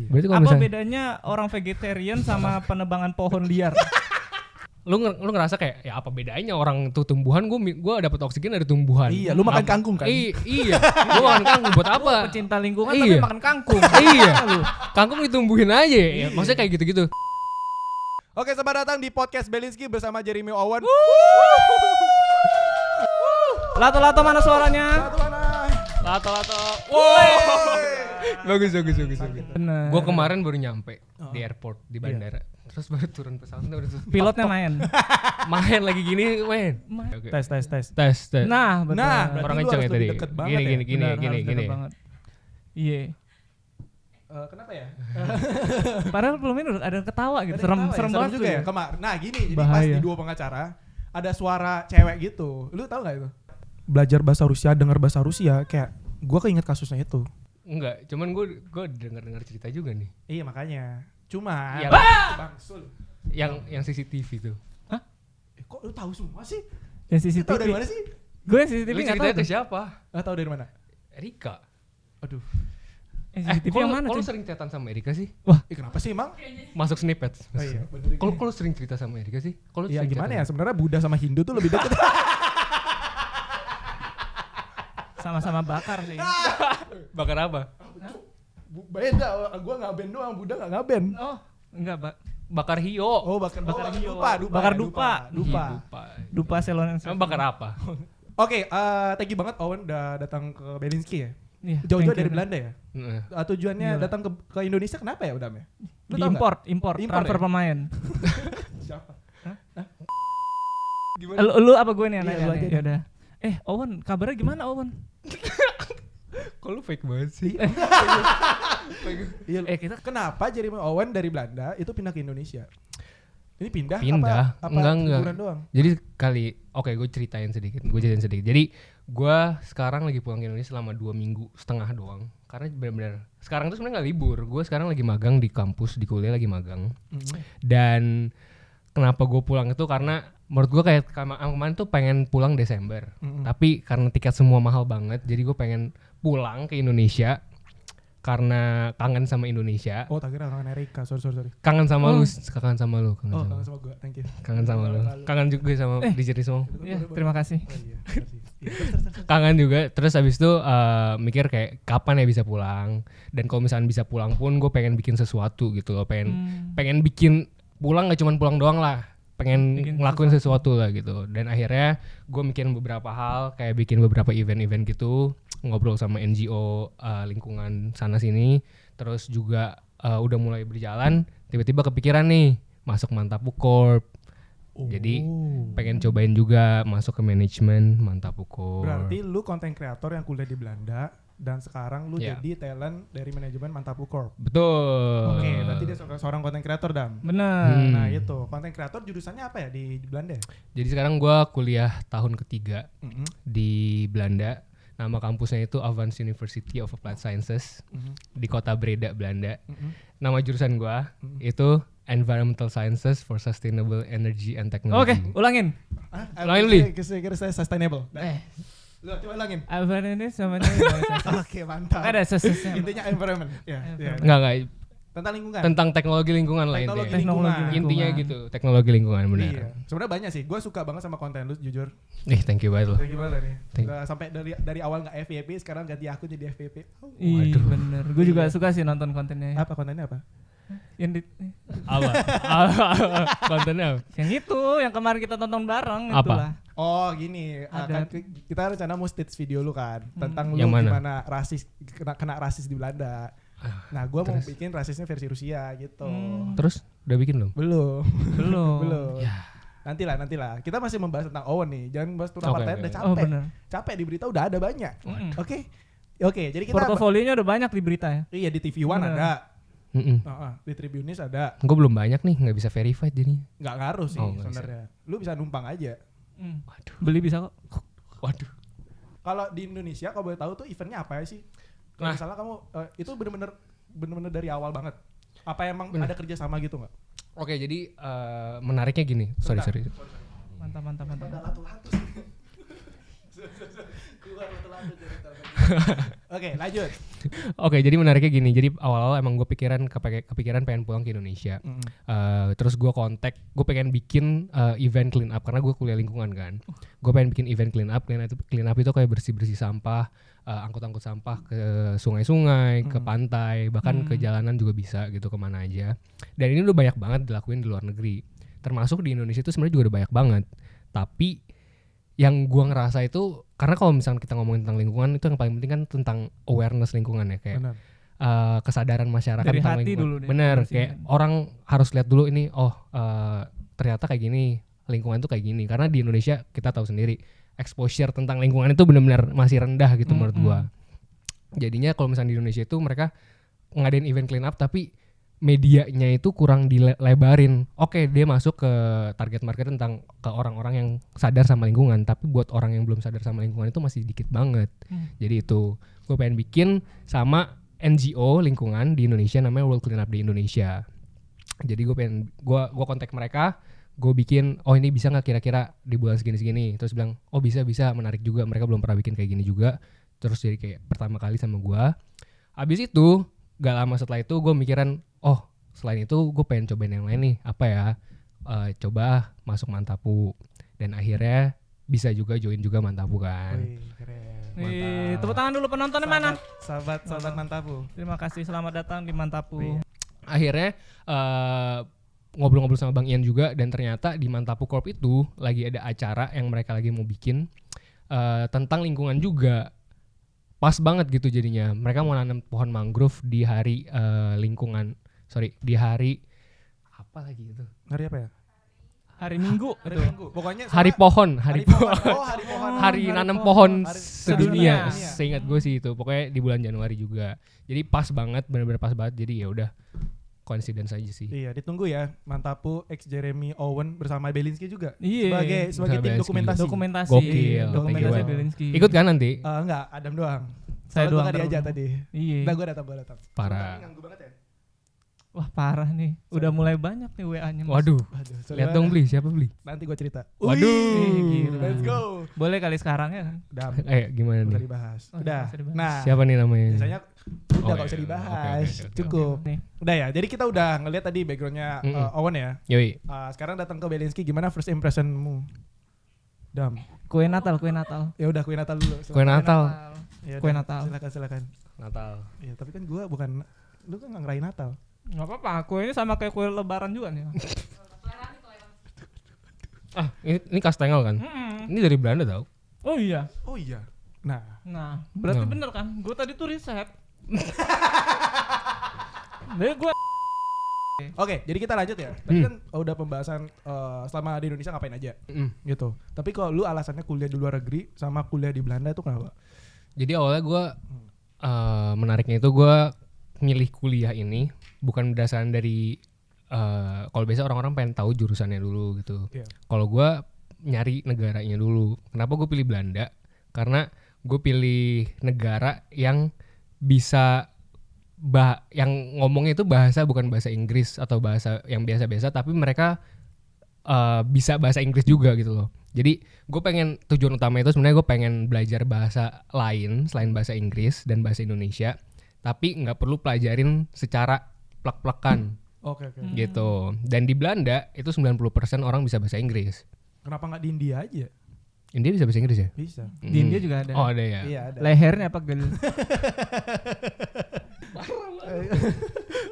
Berarti kalau Apa misalnya bedanya orang vegetarian sama penebangan pohon liar? lu ngerasa kayak ya apa bedanya orang tuh tumbuhan, gua dapat oksigen dari tumbuhan. Iya, lu makan kangkung kan? Iya, gua makan kangkung buat apa? Pecinta lingkungan Iya. tapi makan kangkung. Iya, kangkung ditumbuhin aja ya. Maksudnya kayak gitu-gitu. Oke, selamat datang di podcast Belinsky bersama Jeremy Owen. Lato-lato mana suaranya? Satu mana? Lato-lato. Woi. Bagus. Bener. Gua kemarin baru nyampe di airport di bandara. Terus baru turun pesawat Pilotnya main. main lagi gini, main. Oke. Tes. Nah, betul. Nah, berarti Orang lu kenceng harus ya tadi. lebih deket banget Gini. Bener, harus deket banget. Iya. Kenapa ya? Padahal belum ini udah ada yang ketawa gitu. Ada ketawa ya? Serem banget juga tuh ya. Nah gini, jadi pas Bahaya. di dua pengacara ada suara cewek gitu. Lu tahu nggak itu? Belajar bahasa Rusia, dengar bahasa Rusia, kayak gua keinget kasusnya itu. Enggak, cuman gue dengar cerita juga nih. Iya makanya. Cuma Yang- bangsul. Yang CCTV tuh. Kok lu tahu semua sih? Yang Lu CCTV. tahu dari mana sih? Gue CCTV Lu nggak ceritanya tahu. ke tuh. siapa? Tahu dari mana? Erika. Aduh. CCTV yang mana Kalau sih? sering chatan sama Erika sih? Kenapa sih emang? Masuk snippet. Oh iya, bener. Kalau sering cerita sama Erika sih? Kalau Ya sering gimana ya? chatan- Sebenarnya Buddha sama Hindu tuh lebih dekat. Sama-sama bakar sih. Bakar apa? Beda, gua ngaben doang, Buddha nggak ngaben. Oh, enggak, Pak. Bakar hio. Oh, bakar hiu. dupa. Bakar dupa. Dupa. Dupa Ceylon. Emang bakar apa? Oke, thank you banget Owen udah datang ke Belinsky ya. Iya, Jauh-jauh thank you. dari Belanda ya. Heeh. Tujuannya Gila. datang ke Indonesia kenapa ya Udam ya? Lu Di tahu nggak? import, Impor transfer ya? pemain. Siapa? Lu apa gue nih Iya, anaknya? lu aja Ya udah. Owen, kabarnya gimana Owen? Kok lu fake banget sih? Iya. Kita Kenapa Jeremy Owen dari Belanda itu pindah ke Indonesia? Ini pindah? Pindah. Apa Enggak. liburan doang? Jadi gue ceritain sedikit. Jadi gue sekarang lagi pulang ke Indonesia selama 2 minggu setengah doang. Karena benar-benar sekarang tuh sebenarnya nggak libur. Gue sekarang lagi magang di kampus, di kuliah lagi magang. Dan kenapa gue pulang itu karena menurut gue kayak kemarin tuh pengen pulang Desember. Tapi karena tiket semua mahal banget, jadi gue pengen pulang ke Indonesia karena kangen sama Indonesia. Oh, tak kira kangen Erika. Sorry. Kangen sama lu, kangen sama lu, Oh, kangen sama gua. Thank you. kangen sama lu. Kangen juga sama di Jerismo. ya, terima kasih. Oh, iya. Terus. Kangen juga. Terus abis itu mikir kayak kapan ya bisa pulang. Dan kalau misalnya bisa pulang pun gue pengen bikin sesuatu gitu loh. Pengen bikin pulang gak cuma pulang doang lah. Pengen Bikin ngelakuin sesuatu lah gitu. Dan akhirnya gue mikirin beberapa hal. Kayak bikin beberapa event-event gitu. Ngobrol sama NGO lingkungan sana sini. Terus juga udah mulai berjalan. Tiba-tiba kepikiran nih masuk Mantapu Corp. Jadi pengen cobain juga masuk ke manajemen Mantapu Corp. Berarti lu konten kreator yang kuliah di Belanda dan sekarang lu Iya. jadi talent dari manajemen Mantapu Corp. Betul. Oke, berarti dia seorang konten kreator Dam. Bener. Nah itu, konten kreator jurusannya apa ya di Belanda ya? Jadi sekarang gue kuliah tahun ketiga Mm-hmm. di Belanda. Nama kampusnya itu Avans University of Applied Sciences di kota Breda, Belanda. Nama jurusan gue itu Environmental Sciences for Sustainable Energy and Oke, Technology. ulangin. Ulangin, Li. Kira-kira saya sustainable. Lu coba ulangin. Apa ini sama Oke, mantap. Ada sesesnya. Intinya environment. Ya. Enggak, Tentang lingkungan. tentang teknologi lingkungan lah Teknologi intinya. lingkungan. Intinya gitu, teknologi lingkungan Iya. benar. Sebenarnya banyak sih. Gue suka banget sama konten lu jujur. Thank you banget loh. Dari gimana nih? Thank- Udah sampai dari awal nggak FYP, sekarang ganti akun jadi FYP. Ih, Waduh. bener. Gue juga suka sih nonton kontennya. Apa kontennya apa? Yang di Apa? Kontennya apa? yang itu, yang kemarin kita tonton bareng Apa? itulah. Oh gini, Ada. kita rencana mau stage video lu kan tentang lu Yang mana? gimana rasis kena rasis di Belanda. Nah, gua mau terus? bikin rasisnya versi Rusia gitu. Terus udah bikin belum? Belum. Belum. Belum. Ya. Nantilah. Kita masih membahas tentang Owen nih. Jangan bahas turun Oke, partai oke. udah Oh, capek. bener. Capek di berita udah ada banyak. Mm. Oke, jadi kita Portofolionya udah banyak di berita ya. iya di TV One Bener. ada. Mm-mm. Di Tribunis ada. Gue belum banyak nih, nggak bisa verified jadinya. Nggak ngaruh sih Oh, nggak sebenarnya. Lu bisa numpang aja. Waduh. Beli bisa kok. Waduh. Kalau di Indonesia kalau boleh tahu tuh eventnya apa sih? Kalau Nah. misalnya kamu itu bener-bener dari awal banget. Apa emang Bener. ada kerja sama gitu nggak? Oke, jadi menariknya gini. Sorry. Mantap. Latu-latu sih. Oke, lanjut. Oke, jadi menariknya gini. Jadi awal-awal emang gue kepikiran pengen pulang ke Indonesia. Terus gue gue pengen bikin event clean up karena gue kuliah lingkungan kan. Gue pengen bikin event clean up itu kayak bersih-bersih sampah, angkut-angkut sampah ke sungai-sungai, ke pantai, bahkan ke jalanan juga bisa gitu, kemana aja. Dan ini udah banyak banget dilakuin di luar negeri. Termasuk di Indonesia itu sebenarnya juga udah banyak banget. Tapi yang gua ngerasa itu, karena kalau misalnya kita ngomongin tentang lingkungan, itu yang paling penting kan tentang awareness lingkungan ya, kayak kesadaran masyarakat dari tentang hati lingkungan. dulu deh. Bener, kayak orang harus lihat dulu ini, ternyata kayak gini, lingkungan tuh kayak gini. Karena di Indonesia kita tahu sendiri, exposure tentang lingkungan itu benar-benar masih rendah gitu menurut gua. Jadinya kalau misalnya di Indonesia itu mereka ngadain event clean up tapi medianya itu kurang dilebarin. Oke, dia masuk ke target market tentang ke orang-orang yang sadar sama lingkungan, tapi buat orang yang belum sadar sama lingkungan itu masih dikit banget. Jadi itu gue pengen bikin sama NGO lingkungan di Indonesia namanya World Clean Up di Indonesia. Jadi gue kontak mereka, gue bikin ini bisa nggak kira-kira di bulan segini-segini. Terus bilang bisa, menarik juga, mereka belum pernah bikin kayak gini juga. Terus jadi kayak pertama kali sama gue. Abis itu gak lama setelah itu gue mikiran, selain itu gue pengen cobain yang lain nih, apa ya, coba masuk Mantapu. Dan akhirnya bisa juga join juga Mantapu kan. Wih, keren. Wih, tepuk tangan dulu penontonnya mana? Sahabat Mantapu. Terima kasih, selamat datang di Mantapu. Akhirnya ngobrol-ngobrol sama Bang Ian juga, dan ternyata di Mantapu Corp itu lagi ada acara yang mereka lagi mau bikin tentang lingkungan juga. Pas banget gitu jadinya. Mereka mau nanam pohon mangrove di hari di hari apa lagi itu? Hari apa ya? Hari Minggu. Pokoknya Hari pohon. hari pohon. Hari nanam pohon sedunia. sedunia. Seingat gue sih itu. Pokoknya di bulan Januari juga. Jadi pas banget, benar-benar pas banget. Jadi ya udah, coincidence aja sih. Iya, ditunggu ya Mantapu X Jeremy Owen bersama Belinsky juga. Iya. Sebagai tim Belinsky. dokumentasi. Gokil. Dokumentasi Thank you, Belinsky. Ikut kan nanti? Enggak, Adam doang. Saya Soalnya doang gua tadi aja terus. tadi. Iya. Nah, gue datang. Parah. Ganggu banget ya. Wah, parah nih. Udah mulai banyak nih WA-nya. Mas. Waduh. Aduh, Lihat dong beli, siapa beli? Nanti gue cerita. Waduh. Wih, gila. Let's go. Boleh kali sekarang ya. Udah, Gimana udah nih? dibahas. Oh, Udah. bisa dibahas. Nah, Siapa nih namanya? biasanya udah Oh, gak usah iya. dibahas. Oke. Cukup. Nih. Udah ya. Jadi kita udah ngeliat tadi backgroundnya Owen ya. Yoi. Sekarang datang ke Belinsky, gimana first impressionmu? Dam. Kue Natal. Ya udah kue Natal dulu. Kue Natal. Ya Kue udah, Natal. Silakan. Natal. Iya, tapi kan gue bukan, lu kan nggak ngerayain Natal. Gak apa-apa, kue ini sama kayak kue lebaran juga nih. Ini kastengel kan? Ini dari Belanda tau? Oh iya. Oh iya. Nah, Berarti Nah. bener kan? Gue tadi tuh riset. Jadi gue oke, jadi kita lanjut ya. Tadi kan udah pembahasan selama di Indonesia ngapain aja gitu. Tapi kalau lu alasannya kuliah di luar negeri sama kuliah di Belanda itu kenapa? Jadi awalnya gue menariknya itu gue milih kuliah ini bukan berdasarkan dari kalau biasa orang-orang pengen tahu jurusannya dulu gitu. Iya. Kalau gue nyari negaranya dulu. Kenapa gue pilih Belanda? Karena gue pilih negara yang bisa yang ngomongnya itu bahasa bukan bahasa Inggris atau bahasa yang biasa-biasa, tapi mereka bisa bahasa Inggris juga gitu loh. Jadi gue pengen, tujuan utama itu sebenarnya gue pengen belajar bahasa lain selain bahasa Inggris dan bahasa Indonesia, tapi nggak perlu pelajarin secara plek-plekan Oke. gitu. Dan di Belanda itu 90% orang bisa bahasa Inggris. Kenapa nggak di India aja? India bisa bahasa Inggris ya? Bisa. di India juga ada. Oh ada ya? Iya ada. Lehernya apa gel?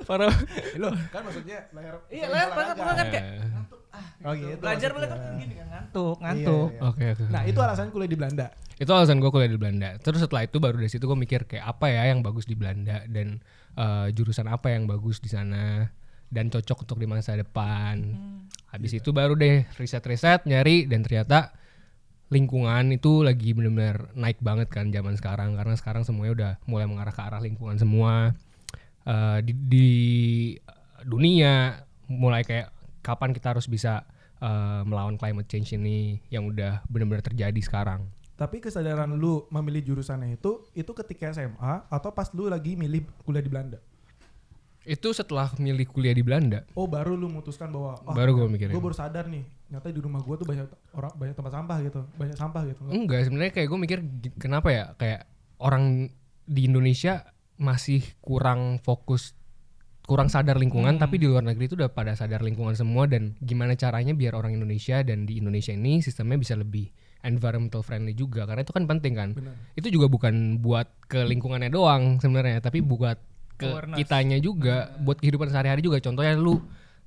Parah. Lo kan maksudnya leher. Iya, leher banget kan kayak Oh gitu. belajar maksudnya. kan gini kan ngantuk. Iya. Oke. Nah itu alasan kuliah di Belanda. Itu alasan gue kuliah di Belanda. Terus setelah itu baru dari situ gue mikir kayak apa ya yang bagus di Belanda dan jurusan apa yang bagus di sana dan cocok untuk di masa depan. Habis itu baru deh riset-riset nyari, dan ternyata lingkungan itu lagi benar-benar naik banget kan zaman sekarang, karena sekarang semuanya udah mulai mengarah ke arah lingkungan semua. Di dunia mulai kayak kapan kita harus bisa melawan climate change ini yang udah benar-benar terjadi sekarang. Tapi kesadaran lu memilih jurusannya itu ketika SMA atau pas lu lagi milih kuliah di Belanda? Itu setelah milih kuliah di Belanda. Oh baru lu memutuskan bahwa Baru gue mikirin. gue baru sadar nih nyata di rumah gue tuh banyak tempat sampah gitu, banyak sampah gitu. Enggak, sebenarnya kayak gue mikir kenapa ya kayak orang di Indonesia masih kurang fokus, kurang sadar lingkungan, tapi di luar negeri itu udah pada sadar lingkungan semua, dan gimana caranya biar orang Indonesia dan di Indonesia ini sistemnya bisa lebih environmental friendly juga, karena itu kan penting kan. Benar. Itu juga bukan buat ke lingkungannya doang sebenarnya, tapi buat ke Awareness. kitanya juga, buat kehidupan sehari-hari juga. Contohnya lu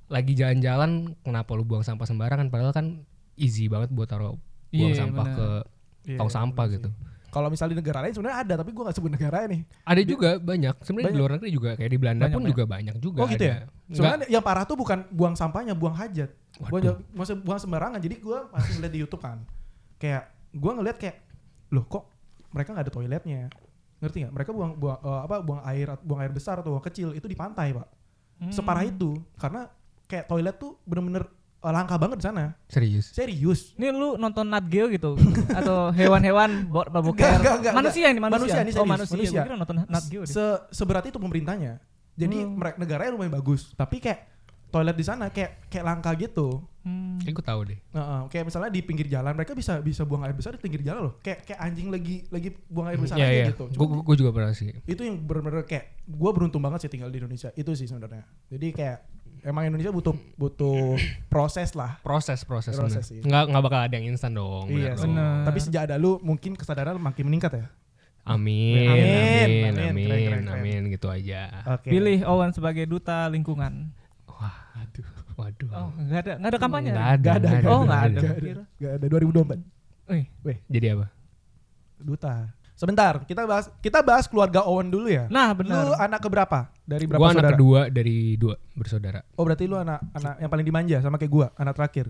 lagi jalan-jalan, kenapa lu buang sampah sembarangan, padahal kan easy banget buat taruh buang Iya, sampah benar. ke Iya, tong sampah benar gitu. sih. Kalau misalnya di negara lain sebenarnya ada, tapi gue nggak sebut negaranya nih. Ada juga banyak. Sebenarnya di Banyak. luar negeri juga kayak di Belanda Banyak, pun banyak. juga banyak juga. Oh gitu ada. ya. Sebenarnya yang parah tuh bukan buang sampahnya, buang hajat. Waduh. Buang sembarangan. Jadi gue masih ngeliat di YouTube kan. Kayak gue ngeliat kayak, loh kok mereka nggak ada toiletnya? Ngerti nggak? Mereka buang air besar atau buang kecil itu di pantai pak. Separah itu karena kayak toilet tuh bener-bener langka banget di sana. Serius. Serius. Ini lu nonton Nat Geo gitu atau hewan-hewan Enggak, berboker? enggak. Manusia ini Manusia ini Oh serius, manusia. manusia. Gue kira nonton Nat Geo deh. Seberat itu pemerintahnya. Jadi negaranya lumayan bagus. Tapi kayak toilet di sana kayak langka gitu. Hmm. Kayak gue tahu deh. Kayak misalnya di pinggir jalan mereka bisa buang air besar di pinggir jalan loh. Kayak anjing lagi buang air besar Iya, aja iya. gitu. Cuma Gue juga pernah sih. itu yang benar-benar kayak gue beruntung banget sih tinggal di Indonesia. Itu sih sebenarnya. Jadi kayak emang Indonesia butuh proses lah. Proses Proses bener. sih. Nggak bakal ada yang instan dong. Iya bener sih. dong. Bener. Tapi sejak ada lu mungkin kesadaran makin meningkat ya. Amin, Amin. amin, Keren. amin, gitu aja. Oke. Pilih Owen sebagai duta lingkungan. Waduh. Oh, enggak ada kampanye. Nggak ada. Oh, nggak ada. Gak ada 2024. Wih. Jadi apa? Duta. Sebentar, kita bahas keluarga Owen dulu ya. Nah, Lu benar. anak keberapa? Dari berapa Gue anak saudara? kedua dari 2 bersaudara. Oh, berarti lu anak yang paling dimanja sama kayak gua, anak terakhir.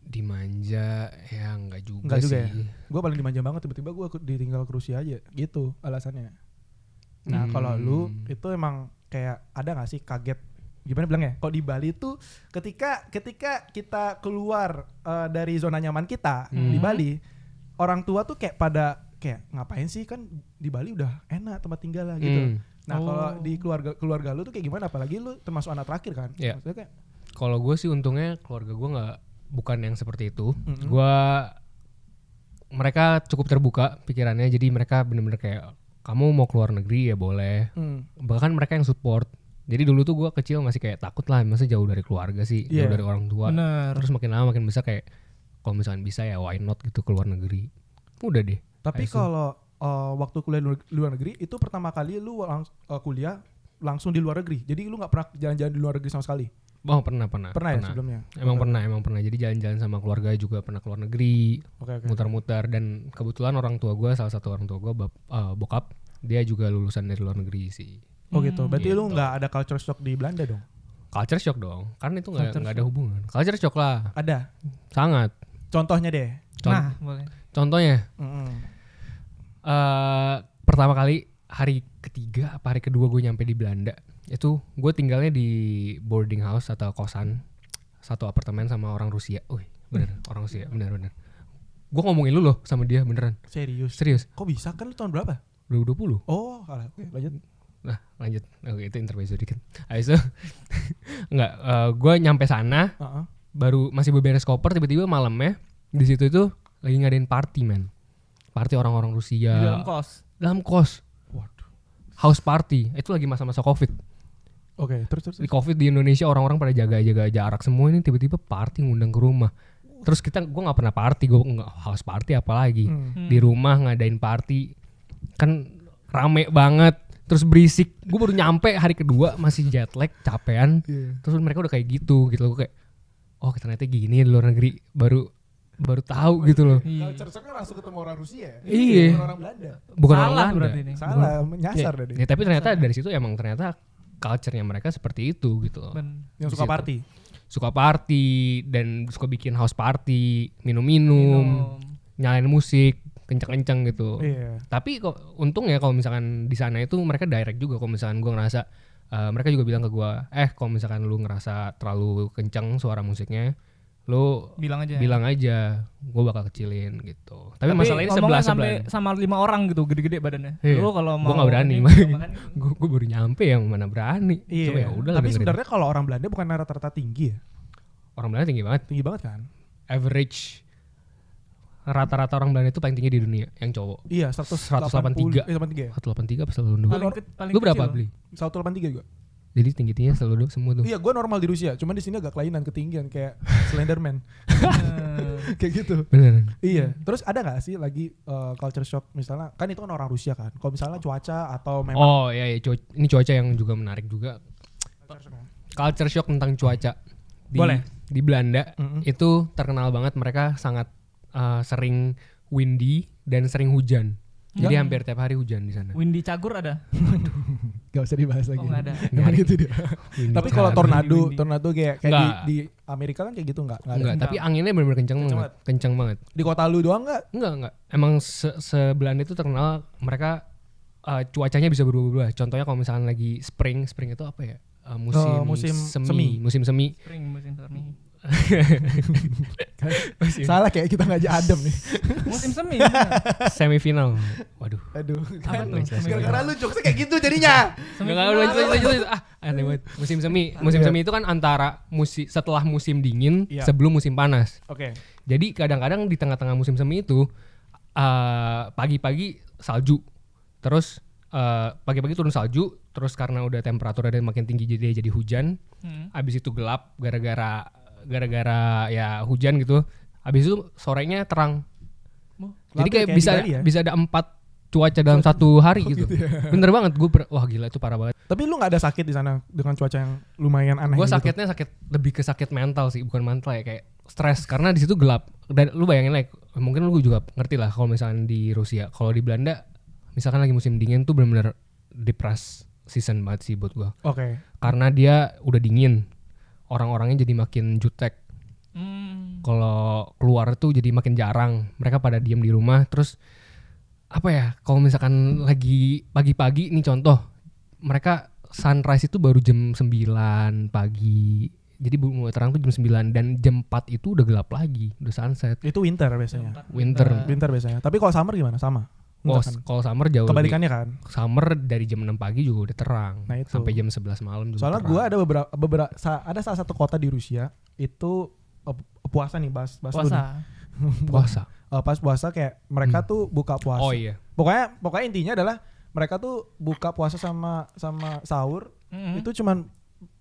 Dimanja ya enggak juga Enggak juga sih. ya. Gua paling dimanja banget, tiba-tiba gua ditinggal ke Rusia aja. Gitu alasannya. Nah, kalau lu itu emang kayak ada gak sih kaget? Gimana bilangnya? Kalau di Bali tuh ketika kita keluar dari zona nyaman kita di Bali, orang tua tuh kayak pada kayak ngapain sih, kan di Bali udah enak tempat tinggal lah gitu. Nah, kalau di keluarga lu tuh kayak gimana? Apalagi lu termasuk anak terakhir kan? Iya. Maksudnya kayak Kalau gue sih untungnya keluarga gue bukan yang seperti itu. Mm-mm. Mereka cukup terbuka pikirannya, jadi mereka bener-bener kayak kamu mau keluar negeri ya boleh. Bahkan mereka yang support. Jadi dulu tuh gue kecil masih kayak takut lah, masa jauh dari keluarga sih, Iya. jauh dari orang tua. Bener. Terus makin lama makin besar kayak kalau misalkan bisa ya why not gitu keluar negeri. Udah deh. Tapi Langsung. kalau waktu kuliah di luar negeri itu pertama kali lu kuliah langsung di luar negeri. Jadi lu nggak pernah jalan-jalan di luar negeri sama sekali. Oh pernah Pernah ya sebelumnya? Emang pernah. Jadi jalan-jalan sama keluarga juga pernah keluar negeri, Oke. muter-muter, dan kebetulan orang tua gue, salah satu orang tua gue bokap, dia juga lulusan dari luar negeri sih. Oh gitu. Berarti lu Gitu. nggak ada culture shock di Belanda dong? Culture shock dong, karena itu nggak Culture ada hubungan. Culture shock lah, Ada. sangat. Contohnya deh. Nah, boleh. Contohnya, Mm-mm. pertama kali hari ketiga apa hari kedua gue nyampe di Belanda, itu gue tinggalnya di boarding house atau kosan, satu apartemen sama orang Rusia. Bener, orang Rusia, bener. Gue ngomongin lu loh sama dia beneran, Serius. serius. Kok bisa, kan lu tahun berapa? 2020. Oh, alah. Oke, lanjut. Nah lanjut, oke itu intermezzo dikit. Habis itu enggak, gue nyampe sana Heeh. baru masih beberes koper, tiba-tiba malamnya di situ itu lagi ngadain party men, party orang-orang Rusia Di dalam kos. dalam kos, Waduh. house party. Itu lagi masa-masa covid. Oke, terus. Di covid di Indonesia orang-orang pada jaga jarak semua, ini tiba-tiba party ngundang ke rumah. Terus gue nggak pernah party, gue nggak house party apalagi di rumah ngadain party kan rame banget. Terus berisik, gue baru nyampe hari kedua masih jet lag, capean. Iya. Terus mereka udah kayak gitu. Gue kayak, oh ternyata gini di luar negeri, baru tahu gitu loh. Culture shocknya langsung ketemu orang Rusia ya? Iya. Bukan orang Belanda. Bukan Salah orang Belanda. berarti ini. Salah, nyasar Ya, tadi. ya, tapi ternyata dari situ emang ternyata culture-nya mereka seperti itu gitu loh. Yang Di suka situ. party. Suka party dan suka bikin house party, minum-minum, nyalain musik kenceng-kenceng gitu. Iya. Tapi kok untung ya kalau misalkan di sana itu mereka direct juga. Kalau misalkan gue ngerasa mereka juga bilang ke gue, kalau misalkan lu ngerasa terlalu kenceng suara musiknya, lu Bilang aja. bilang aja, gue bakal kecilin gitu. Tapi masalah ini ngomongnya sebelah sampai sama 5 orang gitu, gede-gede badannya. Iya. Lu kalau mau Gue nggak berani, gue baru nyampe yang mana berani. Iya. Cuma ya udah lah Tapi dengerin. sebenarnya kalau orang Belanda bukan rata-rata tinggi ya? Orang Belanda tinggi banget. Tinggi banget kan? Average rata-rata orang Belanda itu paling tinggi di dunia yang cowok. Iya, 183. 183 ya? 183 apa 182? paling Lu berapa kecil. beli? 183 juga. Jadi tinggi-tingginya selalu semua tuh. Iya, gue normal di Rusia, cuman di sini agak kelainan ketinggian kayak Slenderman. Kayak gitu. Bener. Iya. Terus ada nggak sih lagi culture shock misalnya? Kan itu kan orang Rusia kan. Kalau misalnya cuaca atau memang Oh iya, ini cuaca yang juga menarik juga. Culture shock tentang cuaca. Boleh. Di Belanda Mm-mm. itu terkenal banget, mereka sangat sering windy dan sering hujan. Jadi Ya. hampir tiap hari hujan di sana. Windy Cagur ada? gak usah dibahas lagi. Oh, nggak ada. Emang gitu dia. Windy Tapi kalau cagur. Windy. tornado kayak Nggak. di Amerika kan kayak gitu nggak ada. Enggak, tapi anginnya benar-benar kencang Kencang banget. Kencang banget. Di kota lu doang nggak? Enggak. Emang Belanda itu terkenal mereka cuacanya bisa berubah-ubah. Contohnya kalau misalkan lagi spring itu apa ya? Musim semi. Musim semi. Spring musim semi. Salah kayak kita ngajak Adam nih. Musim semi. Semifinal. Waduh. Aduh. Apa tuh? Gara-gara lu jokesnya kayak gitu jadinya. Enggak, lanjut. Aneh banget. Musim semi itu kan antara setelah musim dingin Iya. sebelum musim panas. Oke. Jadi kadang-kadang di tengah-tengah musim semi itu pagi-pagi salju. Terus pagi-pagi turun salju, terus karena udah temperaturnya makin tinggi jadi hujan. Abis itu gelap gara-gara ya hujan gitu. Abis itu sorenya terang. Jadi kayak di bisa Bali ya? bisa ada 4 cuaca dalam satu hari gitu. gitu ya. Bener banget, wah gila itu parah banget. Tapi lu nggak ada sakit di sana dengan cuaca yang lumayan aneh Gue gitu? sakitnya lebih ke sakit mental sih, bukan mental ya, kayak stres karena di situ gelap. Dan lu bayangin like, mungkin lu juga ngerti lah kalau misalnya di Rusia, kalau di Belanda misalkan lagi musim dingin tuh benar-benar depressed season banget sih buat gue. Oke. Karena dia udah dingin, orang-orangnya jadi makin jutek. Kalau keluar tuh jadi makin jarang, mereka pada diem di rumah. Terus apa ya, kalau misalkan lagi pagi-pagi nih contoh, mereka sunrise itu baru jam 9 pagi. Jadi mulai terang tuh jam 9 dan jam 4 itu udah gelap lagi, udah sunset. Itu winter biasanya. Winter. Winter biasanya. Tapi kalau summer gimana? Sama. Oh, Enggak kan? kalau summer jauh Kebalikannya kan. lebih. Summer dari jam 6 pagi juga udah terang. Nah, itu. Sampai jam 11 malam juga Soalnya terang. gue ada beberapa ada salah satu kota di Rusia itu puasa nih bahas dulu nih. puasa. Pas puasa kayak mereka tuh buka puasa. Oh iya. Pokoknya intinya adalah mereka tuh buka puasa sama sahur itu cuman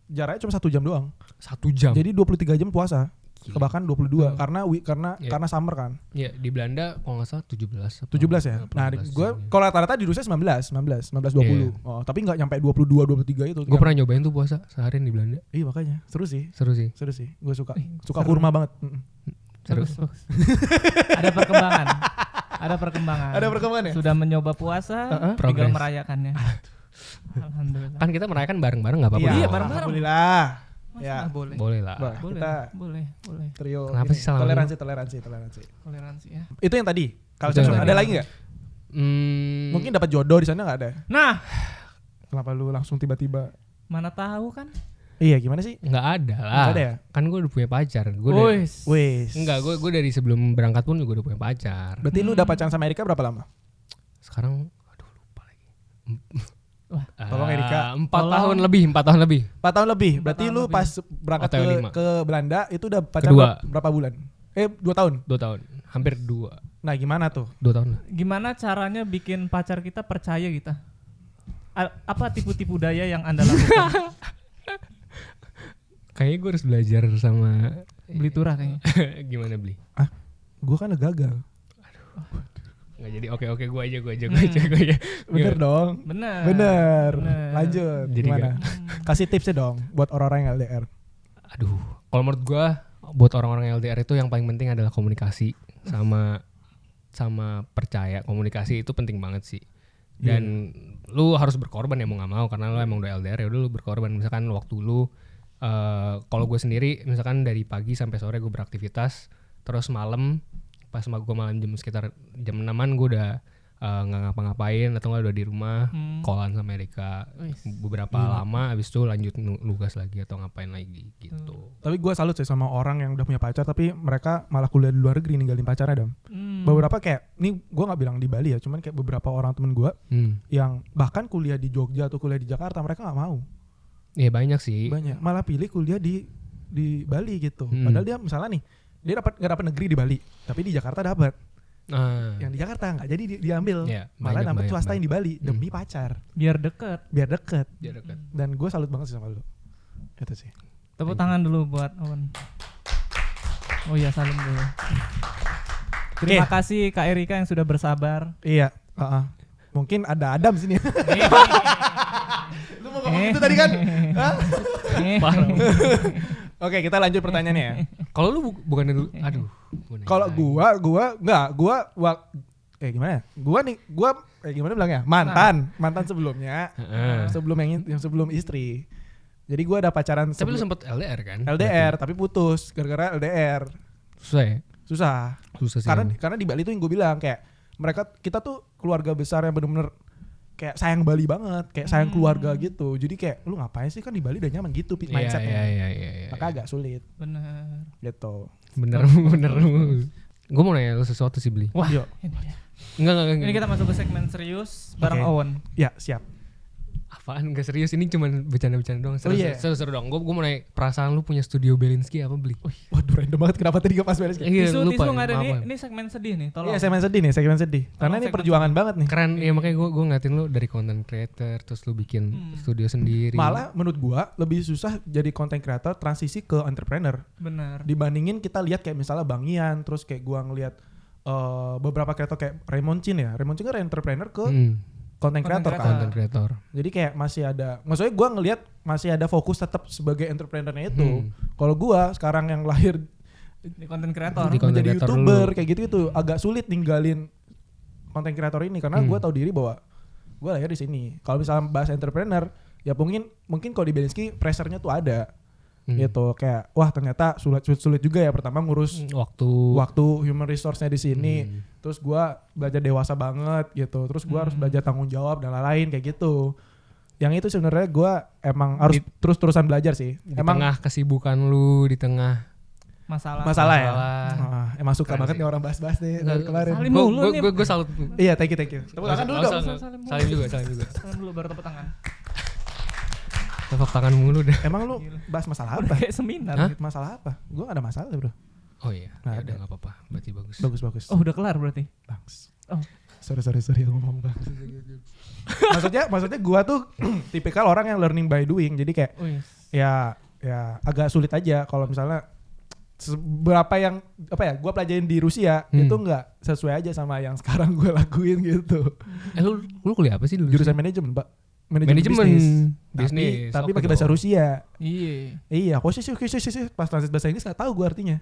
jaraknya cuma 1 jam doang. 1 jam. Jadi 23 jam puasa. Bahkan 22 karena Iya. karena summer kan. Iya, di Belanda kalau nggak salah 17 apa 17 ya. Nah, 18 gue jam. kalau rata-rata di Rusia 19, 20. Oh, tapi nggak nyampe 22, 23 itu. Gue pernah nyobain tuh puasa seharian di Belanda. Iya, makanya. Seru sih. Seru sih. Gue suka. seru. Kurma banget. Seru. Bagus. Ada perkembangan. Ada perkembangan ya? Sudah mencoba puasa, tinggal Progress. merayakannya. Alhamdulillah. Kan kita merayakan bareng-bareng nggak apa-apa. Iya, bareng-bareng. Alhamdulillah. Masa Ya. nggak boleh? Boleh lah. Boleh. Boleh, Kita boleh. trio Kenapa ini. sih salah toleransi. Toleransi ya. Itu yang tadi. Kalau Itu yang ada tadi. lagi nggak? Mungkin dapat jodoh di sana nggak ada. Nah, Kenapa lu langsung tiba-tiba? mana tahu kan? Iya, gimana sih? nggak ada lah. Nggak ada ya? Kan gue udah punya pacar. Wis. Wes. Enggak, gue dari sebelum berangkat pun juga udah punya pacar. Berarti lu udah pacaran sama Erika berapa lama? Sekarang aduh lupa lagi. Wah, tolong Erika. 4 Tolong. tahun lebih. 4 tahun lebih. 4 Berarti tahun lu lebih. pas berangkat OTW 5. ke Belanda itu udah pacaran Kedua. berapa bulan? 2 tahun. 2 tahun. Hampir 2 Nah, gimana tuh? 2 tahun lah. Gimana caranya bikin pacar kita percaya kita? Apa tipu-tipu daya yang Anda lakukan? Kayaknya gue harus belajar sama Beli turah kayaknya. gimana beli. Gua kan udah gagal. Nggak jadi oke gue aja. Bener dong. Bener. Lanjut. Jadi Gimana? Kasih tipsnya dong buat orang-orang yang LDR. Aduh, kalau menurut gue buat orang-orang LDR itu yang paling penting adalah komunikasi sama percaya. Komunikasi itu penting banget sih. Dan lu harus berkorban ya mau nggak mau karena lu emang udah LDR ya udah lu berkorban. Misalkan waktu lu kalau gue sendiri misalkan dari pagi sampai sore gue beraktivitas, terus malam pas gue malam sekitar jam 6-an gue udah nggak ngapa-ngapain atau nggak udah di rumah, kolan sama Erika beberapa lama, abis itu lanjut nugas lagi atau ngapain lagi gitu. Tapi gue salut sih sama orang yang udah punya pacar tapi mereka malah kuliah di luar negeri ninggalin pacarnya Dam. Beberapa kayak, ini gue nggak bilang di Bali ya, cuman kayak beberapa orang temen gue yang bahkan kuliah di Jogja atau kuliah di Jakarta mereka nggak mau. Iya banyak sih. Banyak, malah pilih kuliah di Bali gitu. Padahal dia misalnya nih, dia nggak dapat negeri di Bali, tapi di Jakarta dapat. Yang di Jakarta nggak jadi diambil, malah dapat swasta yang di Bali demi pacar. Biar deket. Dan gue salut banget sih sama lu. Itu sih. Tepuk tangan dulu buat Owen. Oh iya, salim dulu. Terima kasih Kak Erika yang sudah bersabar. Iya. Mungkin ada Adam sini. Lu mau ngomong itu tadi kan? Parah. Oke, kita lanjut pertanyaannya ya. Kalau lu bukannya dulu, aduh. Kalau gimana ya? Gimana bilangnya? Mantan sebelumnya. Sebelum yang sebelum istri. Jadi gue ada pacaran. Tapi lu sempet LDR kan? LDR, tapi putus gara-gara LDR. Susah ya? Susah sih. Karena di Bali tuh yang gue bilang kayak kita tuh keluarga besar yang bener-bener kayak sayang Bali banget, kayak sayang keluarga gitu. Jadi kayak lu ngapain sih, kan di Bali udah nyaman gitu mindsetnya. Iya. Maka agak sulit. Bener. Gitu. Bener. Gue mau nanya lu sesuatu sih, Bli. Wah, yuk. Enggak. Ini kita masuk ke segmen serius bareng Owen. Ya, siap. Apaan gak serius, ini cuma bercanda-bercanda doang. Seru dong. Gue mau nanya, perasaan lu punya studio Belinsky apa, Bli? Waduh, random banget, kenapa tadi gak pas Belinsky? Tisu nggak ada nih. Ini segmen sedih nih, tolong. Iya, segmen sedih. Karena ini perjuangan banget nih. Keren, ya makanya gue ngeliatin lu dari content creator, terus lu bikin studio sendiri. Malah menurut gue lebih susah jadi content creator transisi ke entrepreneur. Benar. Dibandingin kita lihat kayak misalnya Bang Ian, terus kayak gue ngeliat beberapa kreator kayak Raymond Chin ya. Raymond Chin kan entrepreneur ke content creator. Jadi kayak masih ada, maksudnya gue ngelihat masih ada fokus tetap sebagai entrepreneurnya itu. Kalau gue sekarang yang lahir di content creator, menjadi YouTuber kayak gitu agak sulit ninggalin content creator ini karena gue tahu diri bahwa gue lahir di sini. Kalau misalnya bahas entrepreneur, ya mungkin kalau di Belinsky pressure-nya tuh ada. Gitu kayak wah ternyata sulit juga ya pertama ngurus waktu human resource-nya di sini. Terus gue belajar dewasa banget gitu. Terus gue harus belajar tanggung jawab dan lain-lain kayak gitu. Yang itu sebenarnya gue emang harus terus-terusan belajar sih. Di tengah kesibukan lu, di tengah masalah ya. Emang suka banget nih orang bahas-bahas nih dari kemarin. Gue salut. Iya, thank you. Tepuk tangan dulu dong. Salim juga. Salim dulu baru tepuk tangan. Tepuk tangan mulu dah. Emang lu bahas masalah apa? Kayak seminar. Masalah apa? Gue gak ada masalah bro. Oh iya, ya udah gak apa-apa. Berarti bagus. Oh udah kelar berarti? Bagus. Oh. Sorry ngomong bang. maksudnya gue tuh tipikal orang yang learning by doing. Jadi kayak ya agak sulit aja kalau misalnya berapa yang gue pelajarin di Rusia itu nggak sesuai aja sama yang sekarang gue lakuin gitu. Lu kuliah apa sih dulu? Jurusan manajemen pak. Manajemen bisnis. Tapi pakai bahasa Rusia. Iya. Kok sih pas translate bahasa Inggris nggak tahu gue artinya.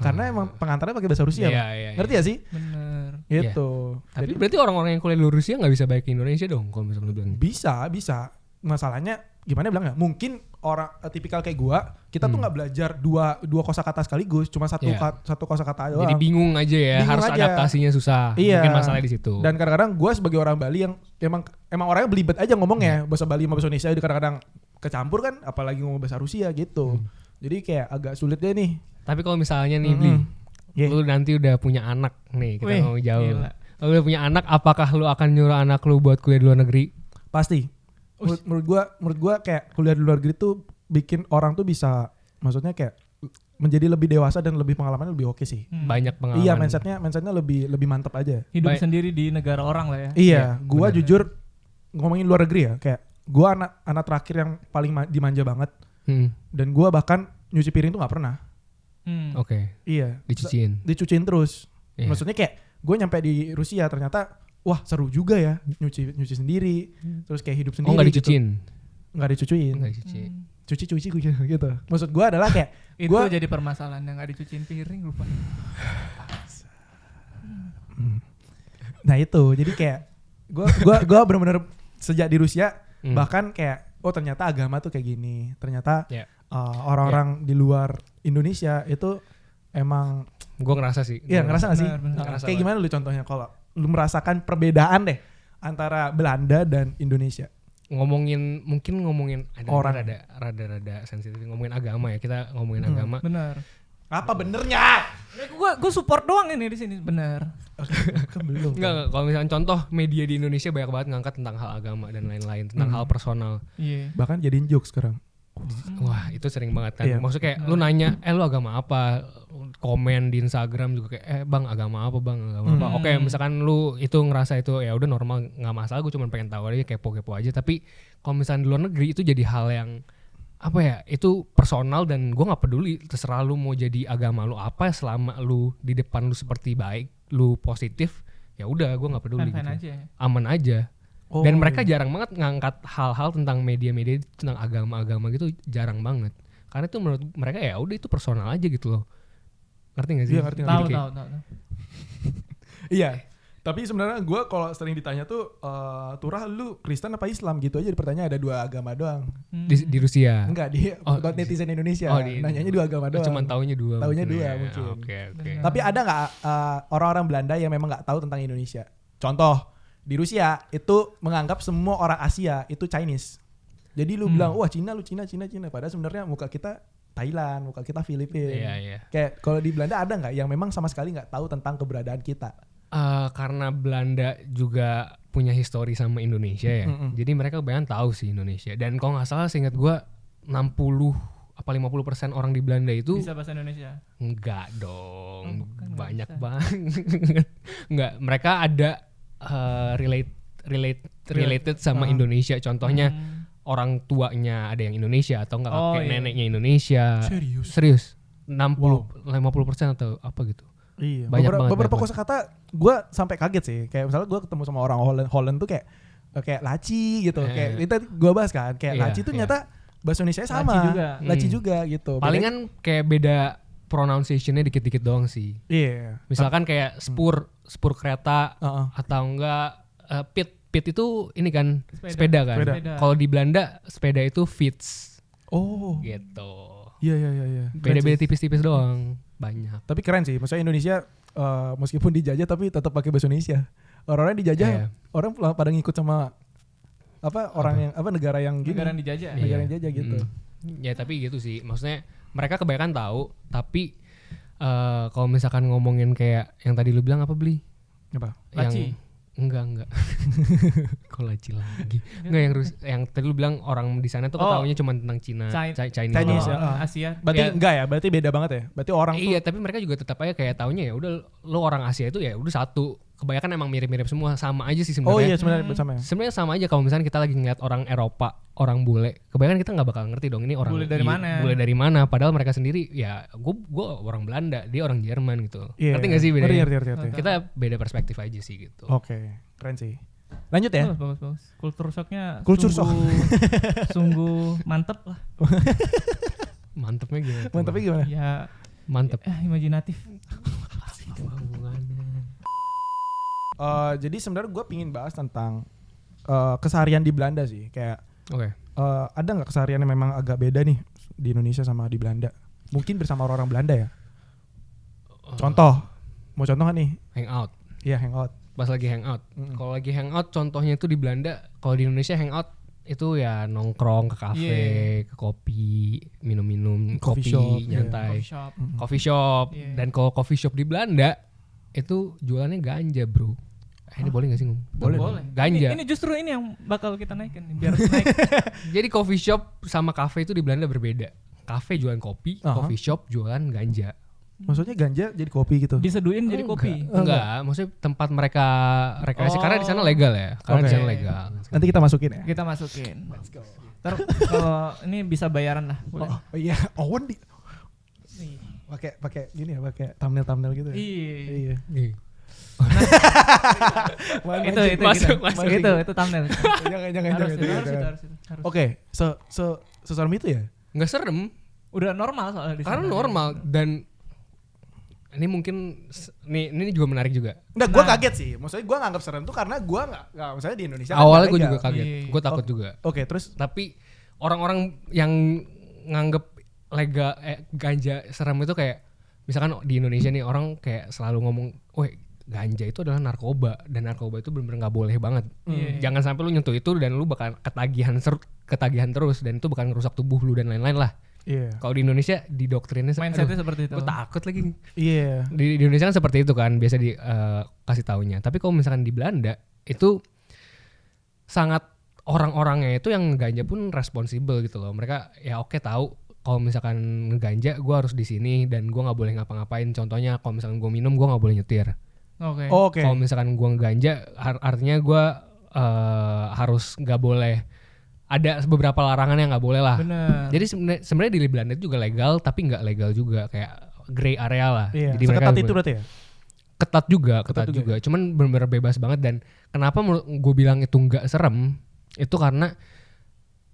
Karena emang pengantarnya pakai bahasa Rusia. Iya. Ngerti ya sih? Bener. Gitu. Tapi jadi, berarti orang-orang yang kuliah di Rusia nggak bisa balik ke Indonesia dong kalau misalnya lu bilang. Bisa. Masalahnya gimana bilang ya? Mungkin orang tipikal kayak gua, kita tuh nggak belajar dua kosakata sekaligus, cuma satu kosakata doang. Jadi bingung aja ya, harus adaptasinya susah. Iya. Mungkin masalahnya di situ. Dan kadang-kadang gua sebagai orang Bali yang emang orangnya belibet aja ngomongnya, bahasa Bali sama bahasa Indonesia itu kadang-kadang kecampur kan, apalagi ngomong bahasa Rusia gitu. Jadi kayak agak sulit deh nih. Tapi kalau misalnya nih Bli, lu nanti udah punya anak nih, kita ngomong jauh. Lu udah punya anak, apakah lu akan nyuruh anak lu buat kuliah di luar negeri? Pasti. Menurut gua kayak kuliah di luar negeri tuh bikin orang tuh bisa, maksudnya kayak menjadi lebih dewasa dan lebih pengalaman lebih oke sih. Banyak pengalaman. Iya, mindsetnya lebih mantap aja. Hidup sendiri di negara orang lah ya. Iya, gua jujur ngomongin luar negeri ya, kayak gua anak terakhir yang paling dimanja banget. Dan gua bahkan nyuci piring tuh nggak pernah. Oke. Iya. Dicuciin terus. Yeah. Maksudnya kayak gue nyampe di Rusia ternyata wah seru juga ya nyuci sendiri. Terus kayak hidup sendiri. Oh nggak dicuciin? Gitu. Nggak dicuciin. Cuci gitu. Maksud gue adalah kayak itu jadi permasalahan yang nggak dicuciin piring lupa. Nah itu jadi kayak gue benar-benar sejak di Rusia bahkan kayak ternyata agama tuh kayak gini. Ternyata orang-orang di luar Indonesia itu emang gue ngerasa sih. Iya ngerasa gak sih? Ngerasa kayak gimana lu contohnya kalau lu merasakan perbedaan deh antara Belanda dan Indonesia? Ngomongin Orang. rada sensitif, ngomongin agama ya, kita ngomongin agama. Benar. Apa benernya? Gue support doang ini di sini, benar. Kan belum. Enggak, kalau misalnya contoh media di Indonesia banyak banget ngangkat tentang hal agama dan lain-lain, tentang hal personal. Iya. Bahkan jadiin joke sekarang. Wah, itu sering banget kan. Iya. Maksudnya kayak lu nanya, lu agama apa? Komen di Instagram juga kayak, bang agama apa bang? Agama apa? Oke, misalkan lu itu ngerasa itu ya udah normal, nggak masalah. Gue cuma pengen tahu aja, kepo-kepo aja. Tapi kalau misalnya di luar negeri itu jadi hal yang apa ya? Itu personal dan gue nggak peduli. Terserah lu mau jadi agama lu apa, selama lu di depan lu seperti baik, lu positif, ya udah gue nggak peduli. Fine-fine Gitu. aja. Aman aja. Oh, Dan mereka jarang banget ngangkat hal-hal tentang media-media tentang agama-agama gitu, jarang banget. Karena itu menurut mereka ya udah itu personal aja gitu loh. Ngerti gak sih? Iya, ngerti. Tahu. Iya. Tapi sebenarnya gue kalau sering ditanya tuh, Turah lu Kristen apa Islam gitu aja, pertanyaan ada 2 agama doang. Di Rusia. Enggak, di Oh, buat netizen Indonesia. di Nanyanya 2 agama doang. Cuman taunya 2. Taunya mungkin 2 ya. mungkin. Oke. Tapi ada nggak orang-orang Belanda yang memang nggak tahu tentang Indonesia? Contoh, di Rusia itu menganggap semua orang Asia itu Chinese. Jadi lu bilang, wah Cina lu Cina. Padahal sebenarnya muka kita Thailand, muka kita Filipina. Iya. Kayak kalau di Belanda ada nggak yang memang sama sekali nggak tahu tentang keberadaan kita? Karena Belanda juga punya histori sama Indonesia ya. Jadi mereka kebanyakan tahu sih Indonesia. Dan kalau nggak salah seingat gue 60 apa 50% orang di Belanda itu Bisa bahasa Indonesia. enggak dong. Bukan, nggak Banyak bisa. banget. Enggak, mereka ada related sama Indonesia. Contohnya orang tuanya ada yang Indonesia atau enggak Oh, kakek iya. neneknya Indonesia. Serius? 50% atau apa gitu. Iya. Banyak banget, Beberapa banyak kosakata gue sampai kaget sih. Kayak misalnya gue ketemu sama orang Holland tuh kayak laci gitu. Kayak itu gue bahas kan. Kayak Iya, laci tuh iya. nyata bahasa Indonesia sama. Laci juga. Laci juga gitu. Palingan kayak beda pronunciation-nya dikit-dikit doang sih. Iya. Misalkan kayak spur kereta Heeh. atau enggak pit itu ini kan Sepeda. sepeda kan. Sepeda. Kalau di Belanda sepeda itu fiets Oh. gitu. Iya. Beda-beda tipis-tipis doang. Banyak. Tapi keren sih. Maksudnya Indonesia meskipun dijajah tapi tetap pakai bahasa Indonesia. Orang-orang dijajah, Iya. orang pada ngikut sama orang yang negara yang gini. Negara yang dijajah. Negara Iya. yang dijajah gitu. Ya tapi gitu sih. Maksudnya mereka kebanyakan tahu, tapi kalau misalkan ngomongin kayak yang tadi lu bilang apa beli? Apa? Laci. Yang enggak. Kok laci lagi? Enggak yang tadi lu bilang orang di sana tuh ketaunya cuma tentang Cina, Chinese. Chinese, doang. ya. Asia. Berarti Ya. enggak ya? Berarti beda banget ya? Berarti orang tuh Iya, tapi mereka juga tetap aja kayak taunya ya udah lo orang Asia itu ya udah satu. Kebanyakan emang mirip-mirip semua, sama aja sih sebenarnya. Oh iya sebenarnya sama ya. Sebenarnya sama aja kalau misalnya kita lagi ngeliat orang Eropa, orang bule, kebanyakan kita nggak bakal ngerti dong ini orang Bule dari mana? Bule dari mana? Padahal mereka sendiri ya gue orang Belanda, dia orang Jerman gitu. Iya. Ngerti nggak sih bedanya? Ngerti. Kita beda perspektif aja sih gitu. Oke, keren sih. Lanjut ya. Bagus. Culture shocknya Culture shock. sungguh mantep lah. Mantepnya gimana? tuh? Mantapnya gimana? Ya Mantep. imajinatif. Apa hubungannya? Jadi sebenarnya gue pingin bahas tentang keseharian di Belanda sih. Kayak Oke. ada nggak keseharian yang memang agak beda nih di Indonesia sama di Belanda? Mungkin bersama orang-orang Belanda ya. Contoh, mau contoh nggak nih? Hangout. Iya hangout. Pas lagi hangout. Mm-mm. Kalau lagi hangout contohnya itu di Belanda, kalau di Indonesia hangout itu ya nongkrong ke kafe, ke kopi, minum-minum Coffee kopi, shop, nyantai. Coffee shop. Coffee shop. Iya. Dan kalau coffee shop di Belanda itu jualannya ganja, bro. Ini boleh gak sih ngomong? Boleh. Ganja. Ini justru ini yang bakal kita naikin nih, biar naik. Jadi coffee shop sama kafe itu di Belanda berbeda. Kafe jualan kopi, Aha. coffee shop jualan ganja. Maksudnya ganja jadi kopi gitu? Diseduin jadi kopi. Enggak, maksudnya tempat mereka rekreasi Oh. karena di sana legal ya. Karena di Oke. sana legal. Nanti kita masukin ya. Kita masukin. Ntar kalau ini bisa bayaran lah. Boleh. Oh iya, Owen di pakai gini ya, pakai thumbnail gitu ya. Iya. Iya. Itu Masuk. itu thumbnail. Jangan. Harus. Oke, seserem itu ya? Enggak serem. Udah normal soalnya di Karena sana. normal dan ini mungkin ini juga menarik juga. Enggak, gue Nah. kaget sih. Maksudnya gue nganggap serem tuh karena gue nggak misalnya di Indonesia. kan Awalnya nggak gue legal. juga kaget, Iya. gue takut Oh. juga. Oke, terus Tapi orang-orang yang nganggep ganja serem itu kayak misalkan di Indonesia nih orang kayak selalu ngomong, "Weh, ganja itu adalah narkoba, dan narkoba itu benar-benar nggak boleh banget. Iya. Jangan sampai lu nyentuh itu dan lu bakal ketagihan terus, dan itu bakal ngerusak tubuh lu dan lain-lain lah. Iya. Kalau di Indonesia didoktrinnya Mindsetnya seperti itu. gue takut lagi. Iya. Di Indonesia kan seperti itu kan biasa kasih taunya. Tapi kalau misalkan di Belanda itu sangat orang-orangnya itu yang ganja pun responsibel gitu loh. Mereka ya oke tahu kalau misalkan ngeganja gue harus di sini dan gue nggak boleh ngapa-ngapain. Contohnya kalau misalkan gue minum gue nggak boleh nyetir. Oke. Kalau misalkan gue ngeganja artinya gue harus nggak boleh. Ada beberapa larangan yang nggak boleh lah. Bener. Jadi sebenarnya di Belanda itu juga legal tapi nggak legal juga, kayak gray area lah. Iya. Jadi Seketat itu berarti ya? ketat juga. Cuman benar-benar bebas banget. Dan kenapa gue bilang itu nggak serem? Itu karena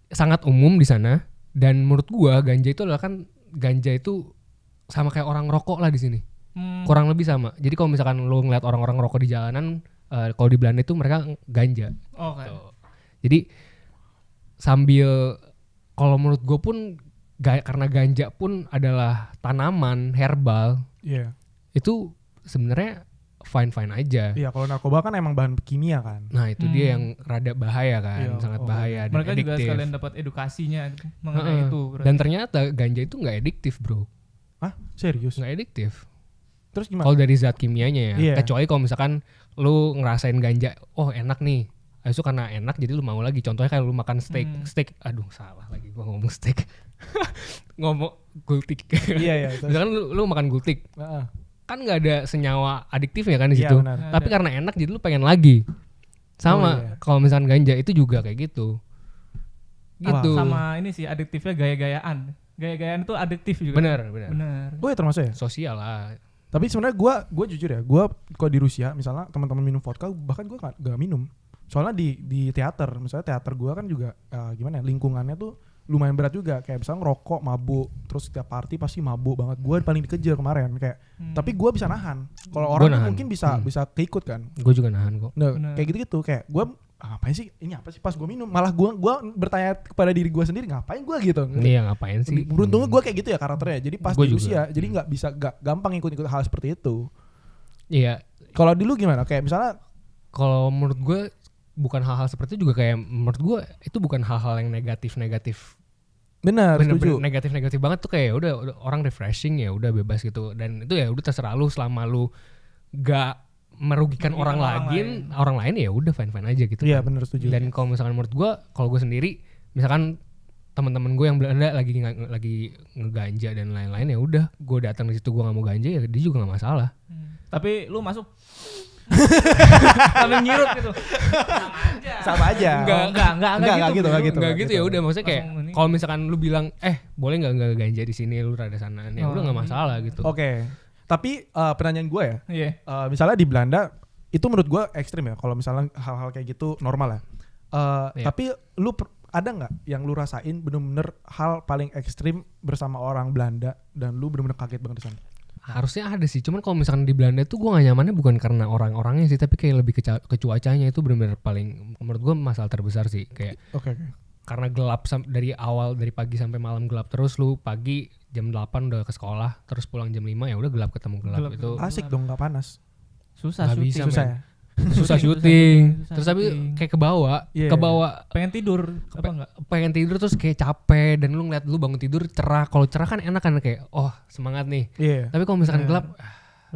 sangat umum di sana. Dan menurut gue ganja itu sama kayak orang rokok lah di sini. Kurang lebih sama. Jadi kalau misalkan lo ngeliat orang-orang rokok di jalanan, kalau di Belanda itu mereka ganja. Oke. Jadi sambil kalau menurut gue pun karena ganja pun adalah tanaman herbal, Iya. itu sebenarnya fine aja. Iya, kalau narkoba kan emang bahan kimia kan. Nah itu dia yang rada bahaya kan, Iya, sangat oh. bahaya dan Mereka juga addictive. sekalian dapat edukasinya mengenai Heeh. itu. Berarti. Dan ternyata ganja itu nggak adiktif bro, Hah? Serius? nggak adiktif. Terus gimana? Kalau dari zat kimianya ya, Iya. kecuali kalau misalkan lu ngerasain ganja, oh enak nih. Itu karena enak jadi lu mau lagi. Contohnya kayak lu makan steak, aduh salah lagi gua ngomong steak. Ngomong gultik. Iya. Misalkan lu makan gultik, Heeh. kan nggak ada senyawa adiktifnya kan di Iya, situ. benar. Tapi karena enak jadi lu pengen lagi. Sama Oh, iya. kalau misalkan ganja itu juga kayak gitu. Gitu. Sama ini sih adiktifnya gaya-gayaan. Gaya-gayaan itu adiktif juga. Bener. Bener. Oh ya termasuk ya? Sosial lah. Tapi sebenarnya gue jujur ya, gue kalau di Rusia misalnya teman-teman minum vodka, bahkan gue gak minum. Soalnya di teater, misalnya teater gue kan juga gimana ya, lingkungannya tuh lumayan berat juga. Kayak misalnya ngerokok, mabuk, terus setiap party pasti mabuk banget. Gue paling dikejar kemarin kayak. Tapi gue bisa nahan. Kalau orang tuh nahan. mungkin bisa keikut kan. Gue juga nahan kok. Nah, Bener. kayak gitu-gitu kayak gue ngapain sih? Ini apa sih pas gue minum? Malah gue bertanya kepada diri gue sendiri, ngapain gue gitu? Iya ngapain sih? Beruntungnya gue kayak gitu ya karakternya. Jadi pas Gua di juga. Rusia, jadi nggak gampang ikut-ikut hal seperti itu. Iya. Kalau di lu gimana? Kayak misalnya Kalau menurut gue bukan hal-hal seperti itu juga, kayak menurut gue itu bukan hal-hal yang negatif. benar setuju. Bener-bener negatif banget tuh, kayak udah orang refreshing ya udah bebas gitu. Dan itu ya udah terserah lu, selama lu gak merugikan orang lain ya udah fine aja gitu. Iya kan. benar setuju. Dan kalau misalkan menurut gue, kalau gue sendiri misalkan teman-teman gue yang Belanda lagi ngeganja dan lain-lain, ya udah gue datang di situ, gue nggak mau ganja ya dia juga nggak masalah. Tapi lu masuk sambil nyirut gitu. Sama aja. Enggak gitu. Enggak gitu ya udah, maksudnya kayak Langsung ini. kalau misalkan lu bilang boleh nggak ganja di sini, lu rada sana, ya udah nggak masalah gitu. Oke. Tapi pertanyaan gue ya, Iya. misalnya di Belanda itu menurut gue ekstrim ya. Kalau misalnya hal-hal kayak gitu normal ya. Iya. Tapi lu ada nggak yang lu rasain bener-bener hal paling ekstrim bersama orang Belanda dan lu bener-bener kaget banget di sana? Harusnya ada sih, cuman kalau misalkan di Belanda tuh gue gak nyamannya bukan karena orang-orangnya sih, tapi kayak lebih ke cuacanya. Itu benar-benar paling menurut gue masalah terbesar sih. Kayak Oke. karena gelap dari pagi sampai malam gelap terus. Lu pagi jam 8 udah ke sekolah, terus pulang jam 5 ya udah gelap Gelap. itu Asik dong, nggak panas. Susah Nggak bisa, syuting. Susah ya. susah Susah syuting. syuting. Terus tapi kayak kebawa Iya. Pengen tidur apa enggak? pengen tidur terus kayak capek, dan lu ngeliat lu bangun tidur cerah. Kalau cerah kan enak kan, kayak oh semangat nih. Iya. Tapi kalau misalkan gelap,